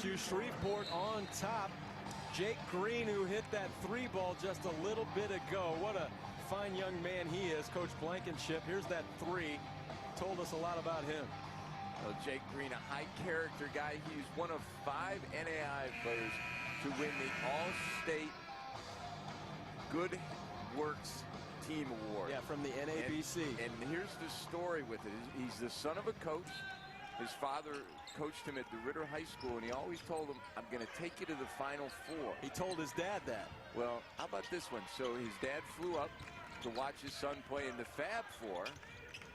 Speaker 1: LSU Shreveport on top. Jake Green, who hit that 3 ball just a little bit ago. What a fine young man he is, Coach Blankenship. Here's that 3. Told us a lot about him.
Speaker 2: Well, Jake Green, a high character guy. He's one of 5 NAIA players to win the All-State Good Works Team Award.
Speaker 1: Yeah, from the NABC.
Speaker 2: And here's the story with it. He's the son of a coach. His father coached him at DeRitter High School, and he always told him, I'm going to take you to the Final Four.
Speaker 1: He told his dad that.
Speaker 2: Well, how about this one? So his dad flew up to watch his son play in the Fab Four,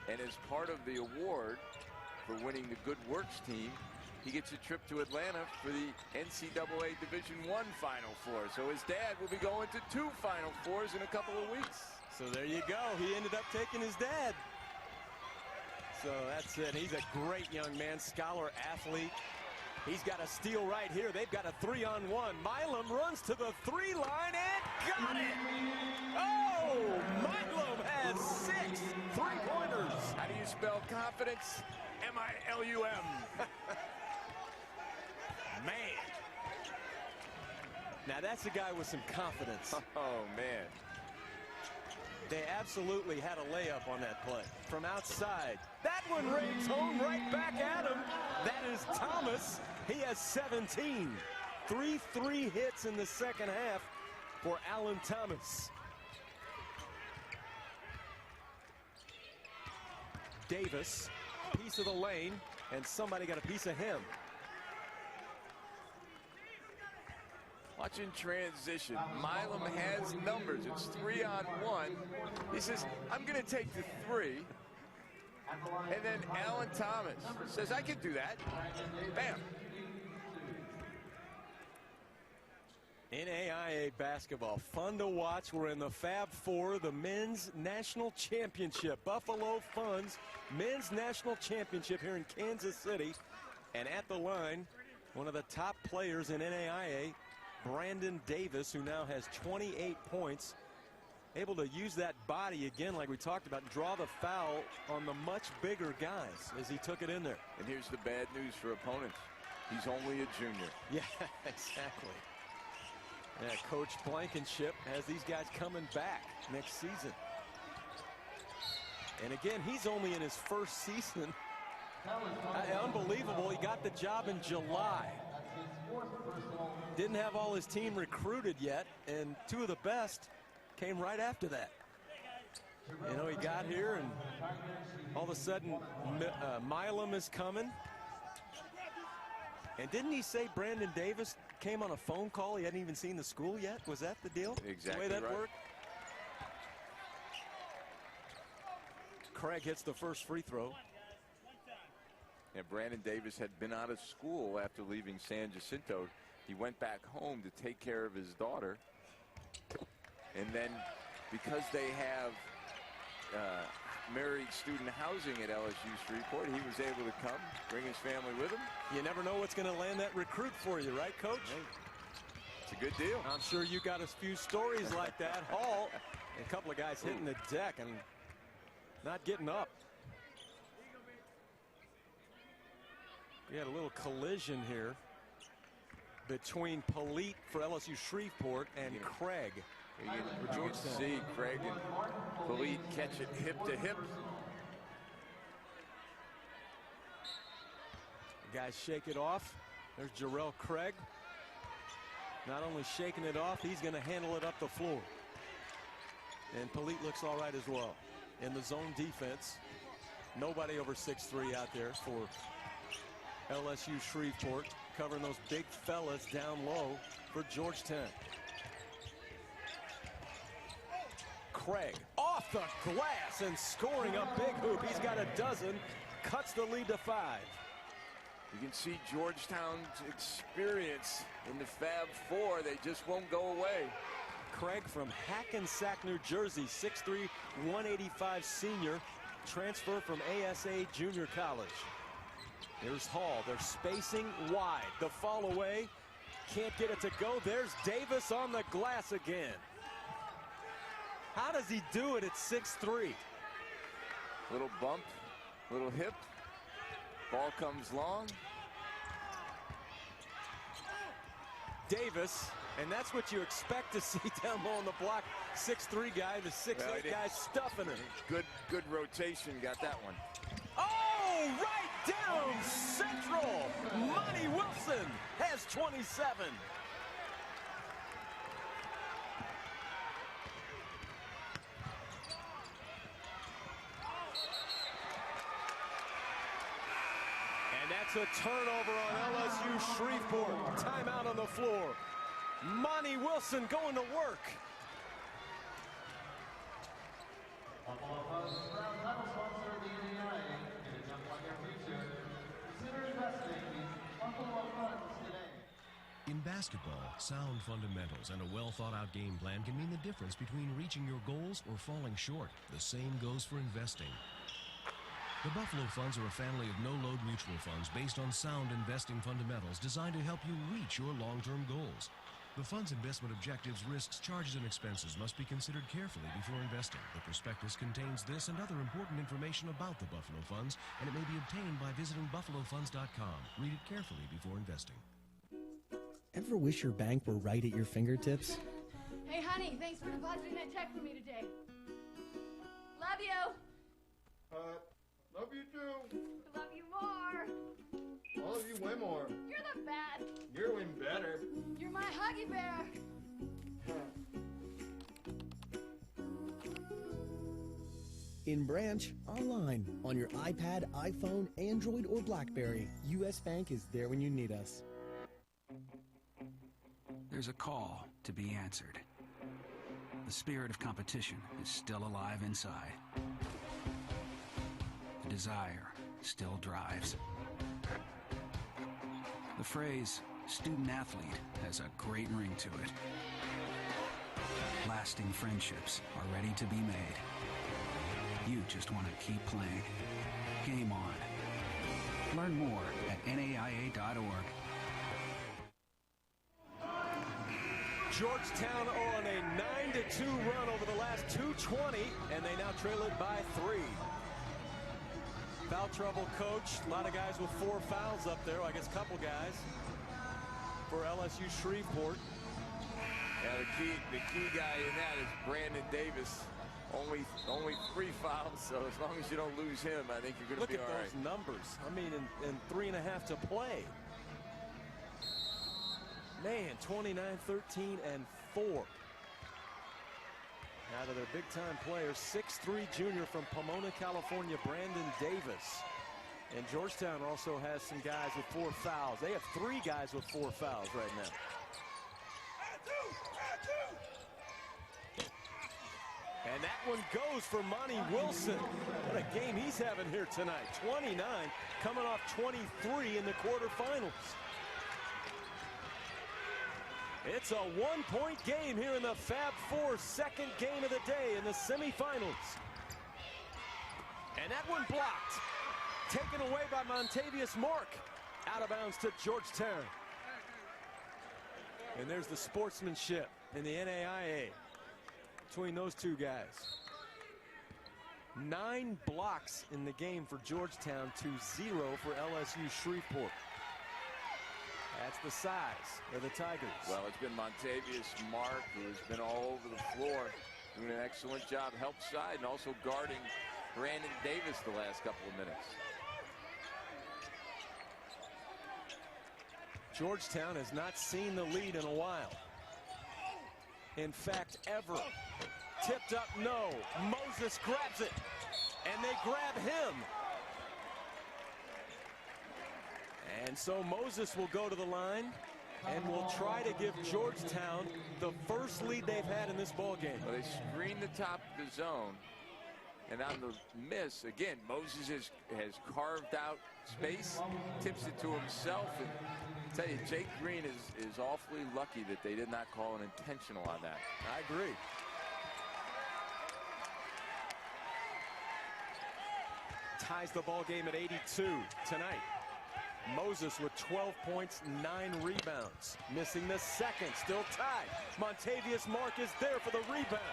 Speaker 2: and as part of the award for winning the Good Works team, he gets a trip to Atlanta for the NCAA Division I Final Four. So his dad will be going to 2 Final Fours in a couple of weeks.
Speaker 1: So there you go. He ended up taking his dad. So that's it. He's a great young man, scholar athlete. He's got a steal right here. They've got a 3-on-1. Milam runs to the 3 line and got it. Oh, Milam has 6 3-pointers.
Speaker 2: How do you spell confidence? M-I-L-U-M.
Speaker 1: Man. Now that's a guy with some confidence.
Speaker 2: Oh, man.
Speaker 1: They absolutely had a layup on that play. From outside. That one rings home right back at him. That is Thomas. He has 17. 3 hits in the second half for Alan Thomas. Davis, piece of the lane, and somebody got a piece of him.
Speaker 2: Watching transition, Milam has numbers. It's 3-on-1. He says, I'm going to take the 3. And then Alan Thomas says, I can do that. Bam.
Speaker 1: NAIA basketball, fun to watch. We're in the Fab Four, the Men's National Championship. Buffalo Funds Men's National Championship here in Kansas City. And at the line, one of the top players in NAIA, Brandon Davis, who now has 28 points, able to use that body again like we talked about, draw the foul on the much bigger guys as he took it in there.
Speaker 2: And here's the bad news for opponents. He's only a junior.
Speaker 1: Yeah, exactly. Yeah, Coach Blankenship has these guys coming back next season. And again, he's only in his first season. Unbelievable. He got the job in July. Didn't have all his team recruited yet, and 2 of the best came right after that. You know, he got here, and all of a sudden, Milam is coming. And didn't he say Brandon Davis came on a phone call? He hadn't even seen the school yet? Was that the deal?
Speaker 2: Exactly
Speaker 1: the way that
Speaker 2: right.
Speaker 1: worked? Craig hits the first free throw.
Speaker 2: And Brandon Davis had been out of school after leaving San Jacinto. He went back home to take care of his daughter. And then because they have married student housing at LSU Shreveport, he was able to come, bring his family with him.
Speaker 1: You never know what's going to land that recruit for you, right, Coach?
Speaker 2: It's a good deal.
Speaker 1: I'm sure you got a few stories like that. Hall, a couple of guys hitting the deck and not getting up. We had a little collision here between Polite for LSU Shreveport and Craig.
Speaker 2: You can see Craig and Polite catch it hip to hip.
Speaker 1: Guys shake it off. There's Jarrell Craig. Not only shaking it off, he's going to handle it up the floor. And Polite looks all right as well. In the zone defense, nobody over 6'3" out there for LSU Shreveport, covering those big fellas down low for Georgetown. Craig off the glass and scoring a big hoop. He's got a dozen, cuts the lead to 5.
Speaker 2: You can see Georgetown's experience in the Fab Four. They just won't go away.
Speaker 1: Craig from Hackensack, New Jersey, 6'3", 185 senior, transfer from ASA Junior College. Here's Hall. They're spacing wide. The fall away. Can't get it to go. There's Davis on the glass again. How does he do it at 6'3"?
Speaker 2: Little bump, little hip. Ball comes long.
Speaker 1: Davis, and that's what you expect to see down low on the block. 6'3" guy, the 6'8" guy stuffing him.
Speaker 2: Good rotation, got that one.
Speaker 1: Oh, right down central. Monty Wilson has 27. And that's a turnover on LSU Shreveport. Timeout on the floor. Monty Wilson going to work.
Speaker 10: Buffalo Funds, proud title sponsor of the NAIA. Get a jump on your future. Consider investing in Buffalo Funds today.
Speaker 4: In basketball, sound fundamentals and a well-thought-out game plan can mean the difference between reaching your goals or falling short. The same goes for investing. The Buffalo Funds are a family of no-load mutual funds based on sound investing fundamentals designed to help you reach your long-term goals. The fund's investment objectives, risks, charges, and expenses must be considered carefully before investing. The prospectus contains this and other important information about the Buffalo Funds, and it may be obtained by visiting buffalofunds.com. Read it carefully before investing.
Speaker 5: Ever wish your bank were right at your fingertips?
Speaker 6: Hey, honey, thanks for depositing that check for me today. Love you.
Speaker 7: Love you too.
Speaker 6: Love you more.
Speaker 7: I love you way more.
Speaker 6: You're the best.
Speaker 7: You're even better.
Speaker 6: You're my huggy bear.
Speaker 5: In branch, online, on your iPad, iPhone, Android, or BlackBerry, U.S. Bank is there when you need us.
Speaker 3: There's a call to be answered. The spirit of competition is still alive inside. The desire still drives. The phrase student athlete has a great ring to it. Lasting friendships are ready to be made. You just want to keep playing. Game on. Learn more at NAIA.org.
Speaker 1: Georgetown on a 9-2 run over the last 2:20, and they now trail it by 3. Foul trouble coach. A lot of guys with 4 fouls up there. I guess a couple guys for LSU Shreveport.
Speaker 2: Yeah, the key guy in that is Brandon Davis. Only 3 fouls, so as long as you don't lose him, I think you're going to be all right.
Speaker 1: Look at those numbers. I mean, in 3.5 to play. Man, 29, 13, and 4. Out of their big-time players, 6'3" junior from Pomona, California, Brandon Davis. And Georgetown also has some guys with 4 fouls. They have 3 guys with 4 fouls right now. And that one goes for Monty Wilson. What a game he's having here tonight. 29, coming off 23 in the quarterfinals. It's a 1-point game here in the Fab Four, second game of the day in the semifinals. And that one blocked. Taken away by Montavious Mark. Out of bounds to Georgetown. And there's the sportsmanship in the NAIA between those two guys. 9 blocks in the game for Georgetown to 0 for LSU Shreveport. That's the size of the Tigers.
Speaker 2: Well, it's been Montavious Mark, who has been all over the floor, doing an excellent job help side and also guarding Brandon Davis the last couple of minutes.
Speaker 1: Georgetown has not seen the lead in a while. In fact, ever. Tipped up, no. Moses grabs it, and they grab him. And so Moses will go to the line and will try to give Georgetown the first lead they've had in this ball game.
Speaker 2: Well, they screen the top of the zone, and on the miss, again, Moses has carved out space, tips it to himself, and I tell you, Jake Green is awfully lucky that they did not call an intentional on that.
Speaker 1: I agree. Ties the ball game at 82 tonight. Moses with 12 points, 9 rebounds. Missing the second, still tied. Montavious Mark is there for the rebound.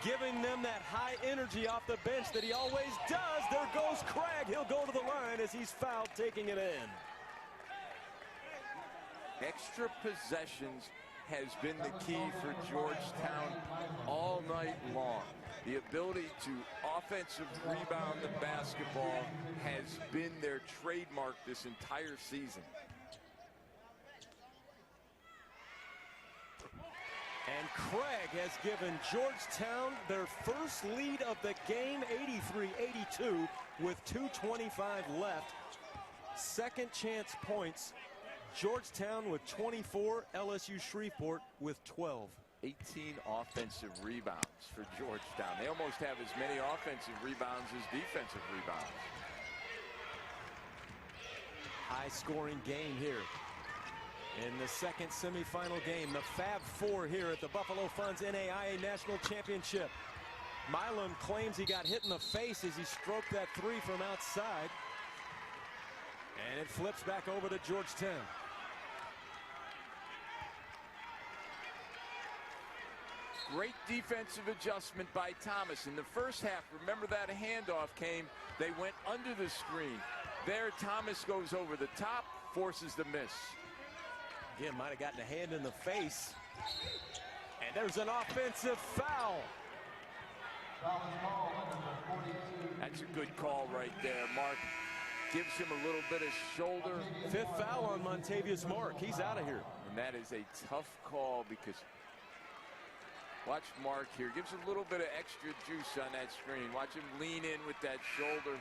Speaker 1: Giving them that high energy off the bench that he always does. There goes Craig. He'll go to the line as he's fouled, taking it in.
Speaker 2: Extra possessions has been the key for Georgetown all night long. The ability to offensive rebound the basketball has been their trademark this entire season.
Speaker 1: And Craig has given Georgetown their first lead of the game, 83-82, with 2:25 left. Second chance points. Georgetown with 24, LSU Shreveport with 12.
Speaker 2: 18 offensive rebounds for Georgetown. They almost have as many offensive rebounds as defensive rebounds.
Speaker 1: High-scoring game here in the second semifinal game. The Fab Four here at the Buffalo Funds NAIA National Championship. Milam claims he got hit in the face as he stroked that three from outside. And it flips back over to Georgetown.
Speaker 2: Great defensive adjustment by Thomas. In the first half, remember that handoff came, they went under the screen. There, Thomas goes over the top, forces the miss.
Speaker 1: Again, might have gotten a hand in the face. And there's an offensive foul.
Speaker 2: That's a good call right there. Mark gives him a little bit of shoulder.
Speaker 1: Fifth foul on Montavious Mark. He's out of here.
Speaker 2: And that is a tough call because watch Mark here. Gives a little bit of extra juice on that screen. Watch him lean in with that shoulder.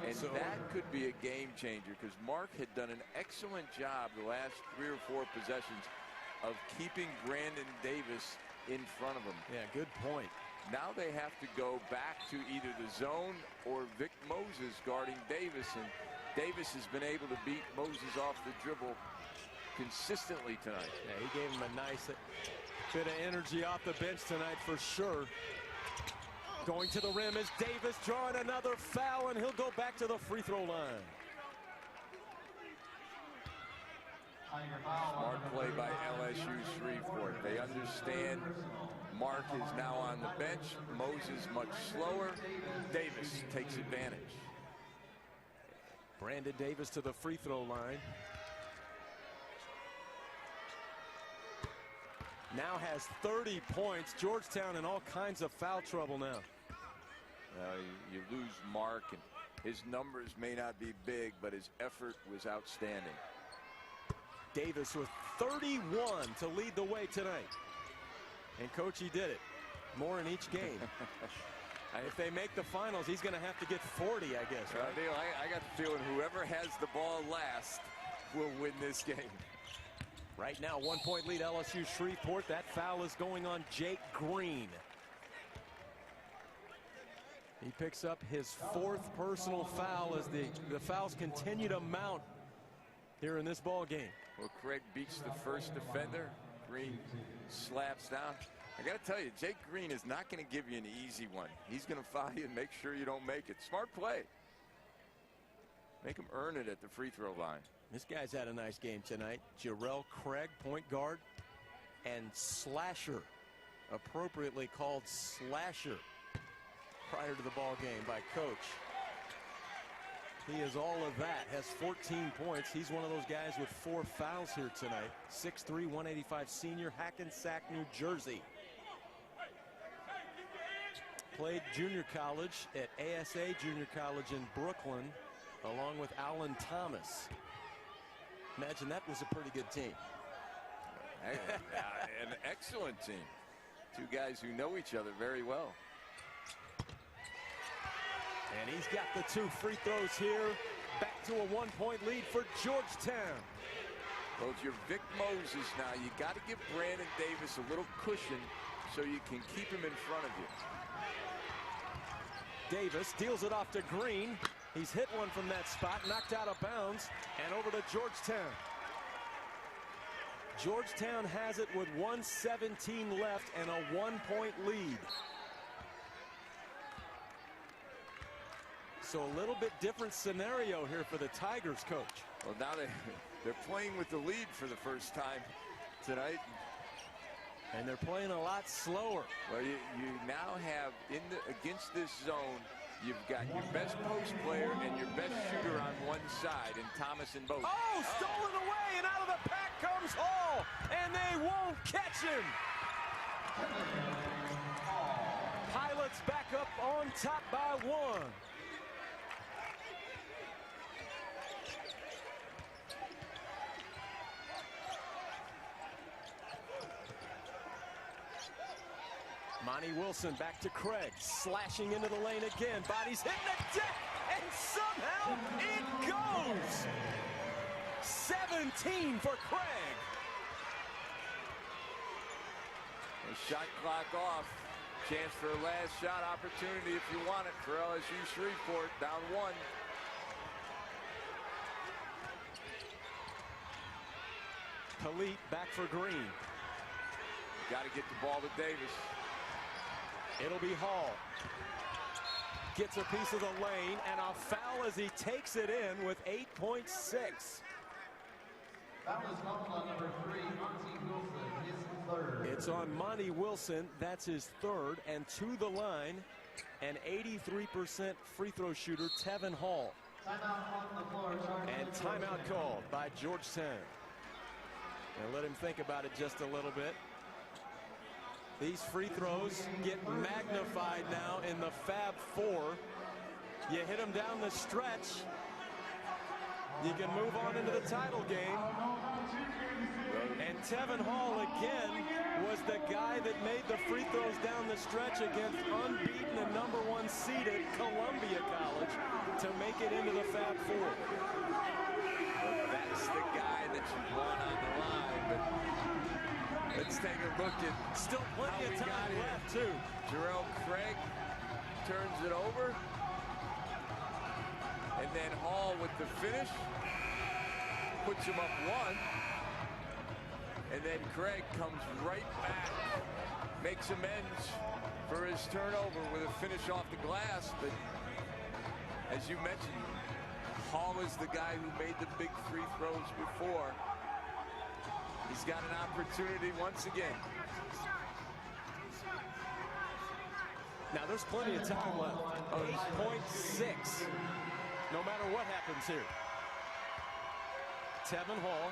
Speaker 2: And that could be a game changer because Mark had done an excellent job the last 3 or 4 possessions of keeping Brandon Davis in front of him.
Speaker 1: Yeah, good point.
Speaker 2: Now they have to go back to either the zone or Vic Moses guarding Davis. And Davis has been able to beat Moses off the dribble consistently tonight.
Speaker 1: Yeah, he gave him a nice bit of energy off the bench tonight for sure. Going to the rim is Davis, drawing another foul, and he'll go back to the free throw line.
Speaker 2: Smart play by LSU Shreveport. They understand Mark is now on the bench. Moses much slower. Davis takes advantage.
Speaker 1: Brandon Davis to the free throw line. Now has 30 points. Georgetown in all kinds of foul trouble now.
Speaker 2: You lose Mark, and his numbers may not be big, but his effort was outstanding.
Speaker 1: Davis with 31 to lead the way tonight. And Coach, he did it. More in each game. If they make the finals, he's going to have to get 40, I guess, right?
Speaker 2: I got the feeling whoever has the ball last will win this game.
Speaker 1: Right now, 1-point lead LSU Shreveport. That foul is going on Jake Green. He picks up his 4th personal foul as the fouls continue to mount here in this ball game.
Speaker 2: Well, Craig beats the first defender. Green slaps down. I got to tell you, Jake Green is not going to give you an easy one. He's going to foul you and make sure you don't make it. Smart play. Make him earn it at the free throw line.
Speaker 1: This guy's had a nice game tonight. Jarrell Craig, point guard, and Slasher, appropriately called Slasher prior to the ball game by Coach. He is all of that, has 14 points. He's one of those guys with 4 fouls here tonight. 6'3", 185 senior, Hackensack, New Jersey. Played junior college at ASA Junior College in Brooklyn, along with Alan Thomas. Imagine that was a pretty good team.
Speaker 2: An excellent team. 2 guys who know each other very well.
Speaker 1: And he's got the 2 free throws here. Back to a 1-point lead for Georgetown.
Speaker 2: Well, if you're Vic Moses now, you got to give Brandon Davis a little cushion so you can keep him in front of you.
Speaker 1: Davis deals it off to Green. He's hit one from that spot, knocked out of bounds, and over to Georgetown. Georgetown has it with 1:17 left and a 1-point lead. So a little bit different scenario here for the Tigers, Coach.
Speaker 2: Well, now they're playing with the lead for the first time tonight.
Speaker 1: And they're playing a lot slower.
Speaker 2: Well, you now have against this zone, You've got your best post player and your best shooter on one side, and Thomas and both.
Speaker 1: Oh, stolen away, and out of the pack comes Hall, and they won't catch him. Pilots back up on top by 1. Monty Wilson back to Craig, slashing into the lane again. Bodies hitting the deck, and somehow it goes. 17 for Craig.
Speaker 2: The shot clock off. Chance for a last shot opportunity if you want it for LSU Shreveport, down 1.
Speaker 1: Polite back for Green.
Speaker 2: Got to get the ball to Davis.
Speaker 1: It'll be Hall. Gets a piece of the lane, and a foul as he takes it in with 8.6.
Speaker 10: That was on number 3, Monty Wilson, his 3rd.
Speaker 1: It's on Monty Wilson. That's his 3rd, and to the line, an 83% free throw shooter, Tevin Hall.
Speaker 10: Timeout on the floor.
Speaker 1: And timeout called by Georgetown. And let him think about it just a little bit. These free throws get magnified now in the Fab Four. You hit them down the stretch, you can move on into the title game. And Tevin Hall again was the guy that made the free throws down the stretch against unbeaten and #1 seeded Columbia College to make it into the Fab Four.
Speaker 2: Well, that's the guy that you want on the line, but let's take a look at
Speaker 1: still plenty of time left too.
Speaker 2: Jarrell Craig turns it over, and then Hall with the finish puts him up 1, and then Craig comes right back, makes amends for his turnover with a finish off the glass. But as you mentioned, Hall is the guy who made the big free throws before. He's got an opportunity once again.
Speaker 1: Now there's plenty of time left. 8.6. No matter what happens here. Tevin Hall.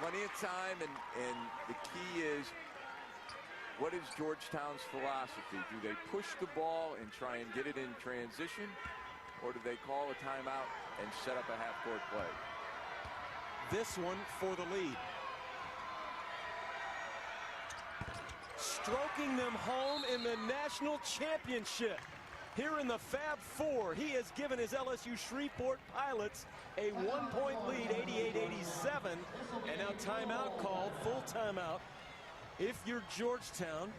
Speaker 2: Plenty of time, and the key is, what is Georgetown's philosophy? Do they push the ball and try and get it in transition, or do they call a timeout and set up a half-court play?
Speaker 1: This one for the lead. Stroking them home in the national championship. Here in the Fab Four, he has given his LSU Shreveport Pilots a 1-point lead, 88-87. And now timeout called, full timeout. If you're Georgetown,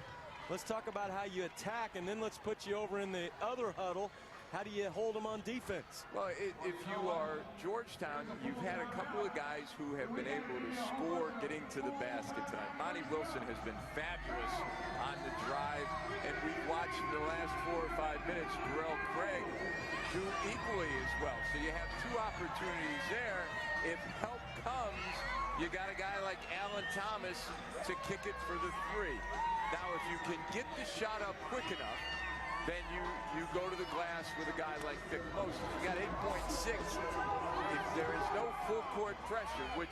Speaker 1: let's talk about how you attack, and then let's put you over in the other huddle. How do you hold them on defense?
Speaker 2: Well, if you are Georgetown, you've had a couple of guys who have been able to score getting to the basket tonight. Monty Wilson has been fabulous on the drive, and we've watched in the last 4 or 5 minutes Jarrell Craig do equally as well. So you have 2 opportunities there. If help comes, you got a guy like Alan Thomas to kick it for the 3. Now, if you can get the shot up quick enough, then you go to the glass with a guy like Vic Moses. You got 8.6. If there is no full court pressure, which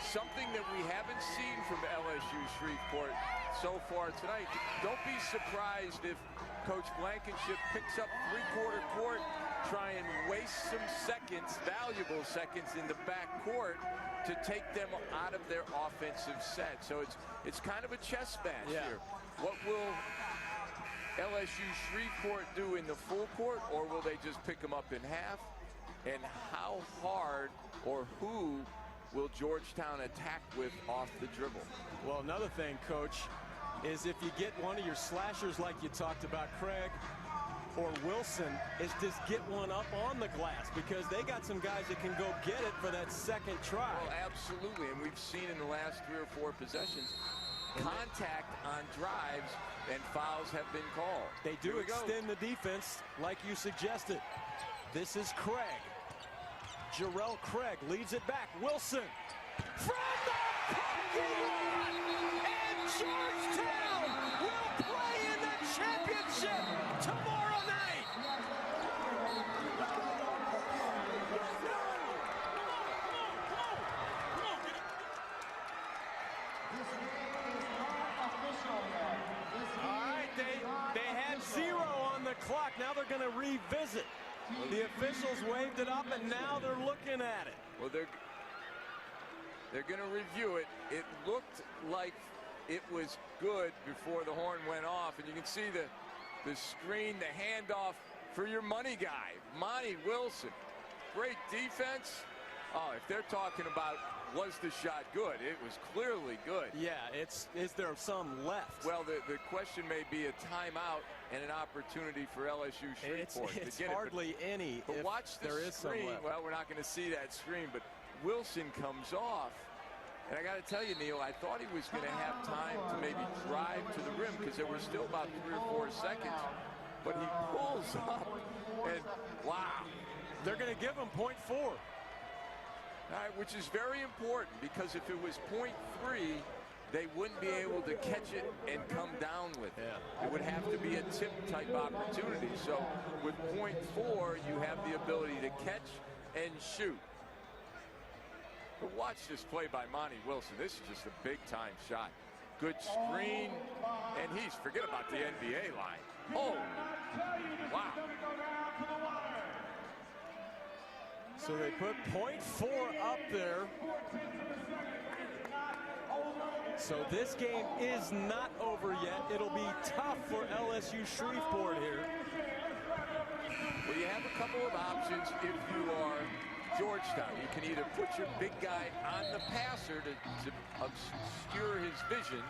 Speaker 2: something that we haven't seen from LSU Shreveport so far tonight, don't be surprised if Coach Blankenship picks up 3/4 court, try and waste some seconds, valuable seconds in the back court to take them out of their offensive set. So it's kind of a chess match here. What will LSU Shreveport do in the full court, or will they just pick them up in half? And how hard or who will Georgetown attack with off the dribble?
Speaker 1: Well, another thing, Coach, is if you get one of your slashers like you talked about, Craig or Wilson, is just get one up on the glass, because they got some guys that can go get it for that second try.
Speaker 2: Well, absolutely, and we've seen in the last 3 or 4 possessions, contact on drives and fouls have been called.
Speaker 1: They do extend the defense like you suggested. This is Craig. Jarrell Craig leads it back. Wilson from the parking lot, and Georgetown will play in the championship.
Speaker 2: championship tomorrow night.
Speaker 1: All right, they had 0 on the clock. Now they're going to revisit. The officials waved it up, and now they're looking at it.
Speaker 2: Well, they're going to review it. It looked like it was good before the horn went off, and you can see the screen, the handoff for your money guy, Monty Wilson. Great defense. Oh, if they're talking about was the shot good, it was clearly good.
Speaker 1: Yeah, is there some left?
Speaker 2: Well, the question may be a timeout and an opportunity for LSU Shreveport
Speaker 1: it's
Speaker 2: to get
Speaker 1: hardly
Speaker 2: it.
Speaker 1: any.
Speaker 2: But watch the
Speaker 1: there is
Speaker 2: screen.
Speaker 1: some left.
Speaker 2: Well, we're not going to see that screen, but Wilson comes off. And I got to tell you, Neil, I thought he was going to have time to maybe drive to the rim because there were still about 3 or 4 seconds. But he pulls up, and wow.
Speaker 1: They're going to give him .4.
Speaker 2: All right, which is very important because if it was .3, they wouldn't be able to catch it and come down with it. Yeah. It would have to be a tip-type opportunity. So with .4, you have the ability to catch and shoot. But watch this play by Monty Wilson. This is just a big-time shot. Good screen, and forget about the NBA line. Oh, wow.
Speaker 1: So they put .4 up there. So this game is not over yet. It'll be tough for LSU Shreveport here.
Speaker 2: Well, you have a couple of options if you are Georgetown. You can either put your big guy on the passer to obscure his vision,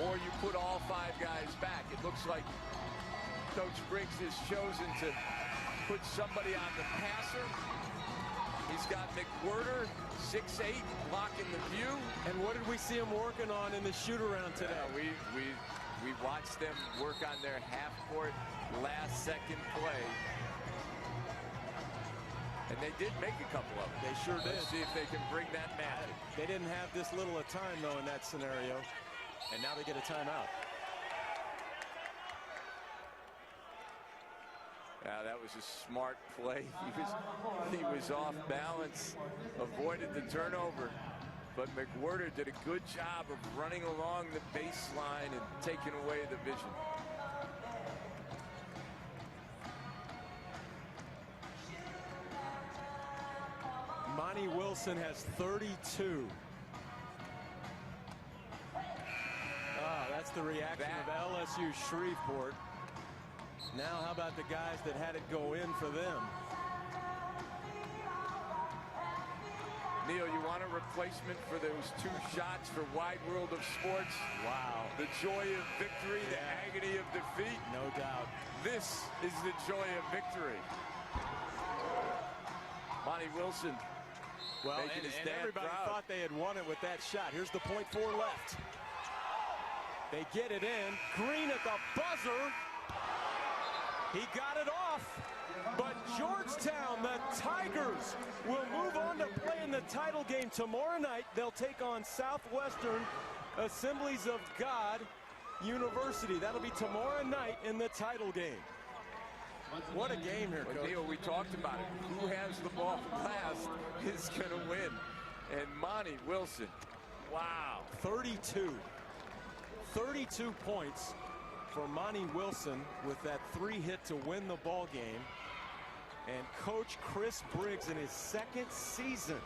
Speaker 2: or you put all 5 guys back. It looks like Coach Briggs has chosen to put somebody on the passer. He's got McWhirter, 6'8", blocking the view.
Speaker 1: And what did we see him working on in the shoot-around today?
Speaker 2: We watched them work on their half-court last-second play. And they did make a couple of them.
Speaker 1: They sure did.
Speaker 2: Let's see if they can bring that magic.
Speaker 1: They didn't have this little a time, though, in that scenario. And now they get a timeout.
Speaker 2: Yeah, that was a smart play. He was off balance, avoided the turnover. But McWhirter did a good job of running along the baseline and taking away the vision.
Speaker 1: Monty Wilson has 32. That's the reaction of LSU Shreveport. Now how about the guys that had it go in for them?
Speaker 2: Neil, you want a replacement for those 2 shots for Wide World of Sports?
Speaker 1: Wow.
Speaker 2: The joy of victory, the agony of defeat.
Speaker 1: No doubt.
Speaker 2: This is the joy of victory. Monty Wilson.
Speaker 1: Well, and everybody thought they had won it with that shot. Here's the .4 left. They get it in. Green at the buzzer. He got it off. But Georgetown, the Tigers, will move on to play in the title game tomorrow night. They'll take on Southwestern Assemblies of God University. That'll be tomorrow night in the title game. What a game here, Coach.
Speaker 2: Neil, we talked about it. Who has the ball last is going to win. And Monty Wilson, wow.
Speaker 1: 32 points for Monty Wilson with that 3 hit to win the ball game. And Coach Chris Briggs in his 2nd season,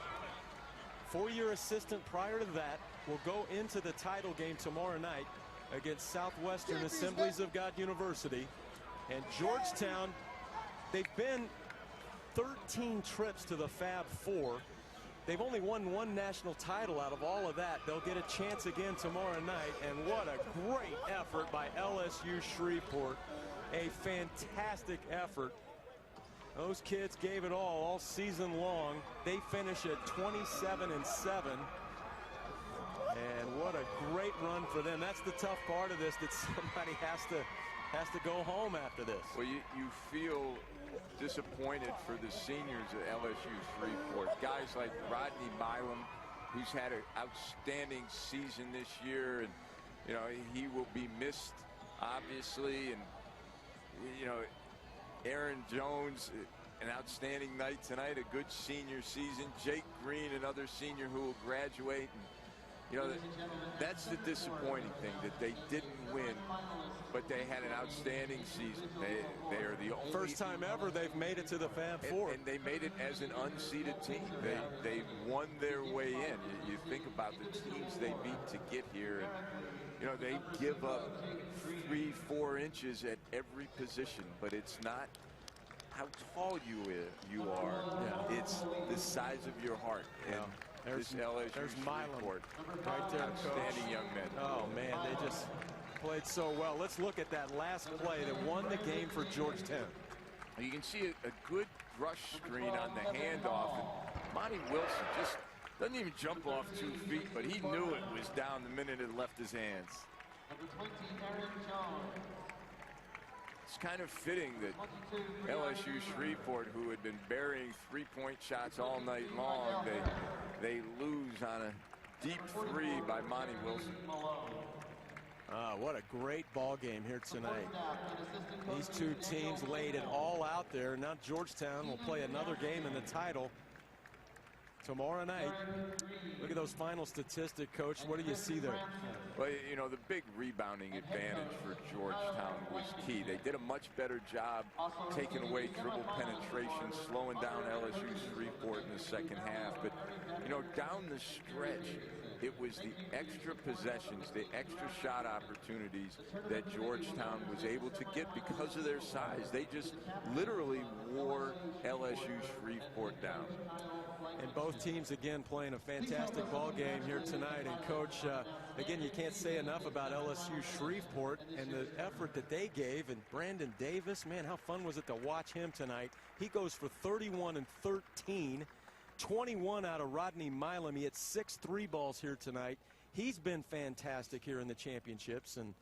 Speaker 1: 4-year assistant prior to that, will go into the title game tomorrow night against Southwestern Assemblies of God University. And Georgetown, they've been 13 trips to the Fab Four. They've only won 1 national title out of all of that. They'll get a chance again tomorrow night. And what a great effort by LSU Shreveport. A fantastic effort. Those kids gave it all season long. They finish at 27-7. And what a great run for them. That's the tough part of this, that somebody has to go home after this.
Speaker 2: Well, you feel disappointed for the seniors at LSU Shreveport. Guys like Rodney Milam, who's had an outstanding season this year, and you know he will be missed, obviously. And You know, Aaron Jones, an outstanding night tonight, a good senior season. Jake Green, another senior who will graduate. And, you know, that's the disappointing thing, that they didn't win, but they had an outstanding season. They are the only
Speaker 1: first time ever they've made it to the Fab Four.
Speaker 2: And they made it as an unseeded team. They won their way in. You think about the teams they beat to get here, and you know, they give up 3-4 inches at every position, but it's not how tall you are. Yeah. It's the size of your heart. And
Speaker 1: there's Milam
Speaker 2: Shreveport.
Speaker 1: Right there,
Speaker 2: outstanding
Speaker 1: coach.
Speaker 2: young men.
Speaker 1: Oh man, they just played so well. Let's look at that last play that won the game for Georgetown.
Speaker 2: You can see a good rush screen on the handoff, and Monty Wilson just doesn't even jump off 2 feet, but he knew it was down the minute it left his hands. It's kind of fitting that LSU Shreveport, who had been burying three-point shots all night long, they lose on a deep three by Monty Wilson.
Speaker 1: What a great ball game here tonight. These two teams laid it all out there. Now Georgetown will play another game in the title tomorrow night. Look at those final statistics, Coach. What do you see there?
Speaker 2: Well, you know, the big rebounding advantage for Georgetown was key. They did a much better job taking away dribble penetration, slowing down LSU Shreveport in the second half. But, you know, down the stretch, it was the extra possessions, the extra shot opportunities that Georgetown was able to get because of their size. They just literally wore LSU Shreveport down.
Speaker 1: And both teams, again, playing a fantastic ball game here tonight. And, Coach, again, you can't say enough about LSU Shreveport and the effort that they gave. And Brandon Davis, man, how fun was it to watch him tonight? He goes for 31 and 13. 21 out of Rodney Milam. He had 6 3-balls here tonight. He's been fantastic here in the championships. And,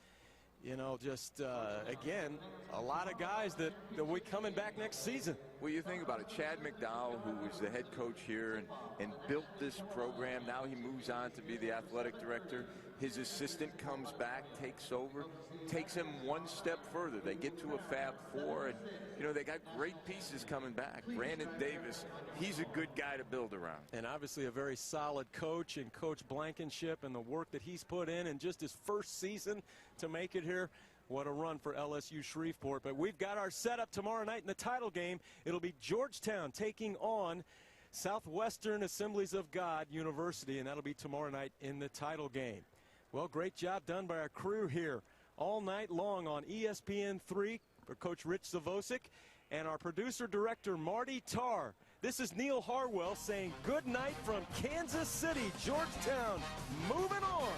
Speaker 1: you know, just, again, a lot of guys that will be coming back next season.
Speaker 2: Well, you think about it. Chad McDowell, who was the head coach here and built this program, now he moves on to be the athletic director. His assistant comes back, takes over, takes him one step further. They get to a Fab Four, and, you know, they got great pieces coming back. Brandon Davis, he's a good guy to build around.
Speaker 1: And obviously a very solid coach, and Coach Blankenship and the work that he's put in just his first season to make it here. What a run for LSU Shreveport. But we've got our setup tomorrow night in the title game. It'll be Georgetown taking on Southwestern Assemblies of God University, and that'll be tomorrow night in the title game. Well, great job done by our crew here all night long on ESPN3 for Coach Rich Zavosic and our producer-director Marty Tarr. This is Neil Harwell saying good night from Kansas City, Georgetown. Moving on.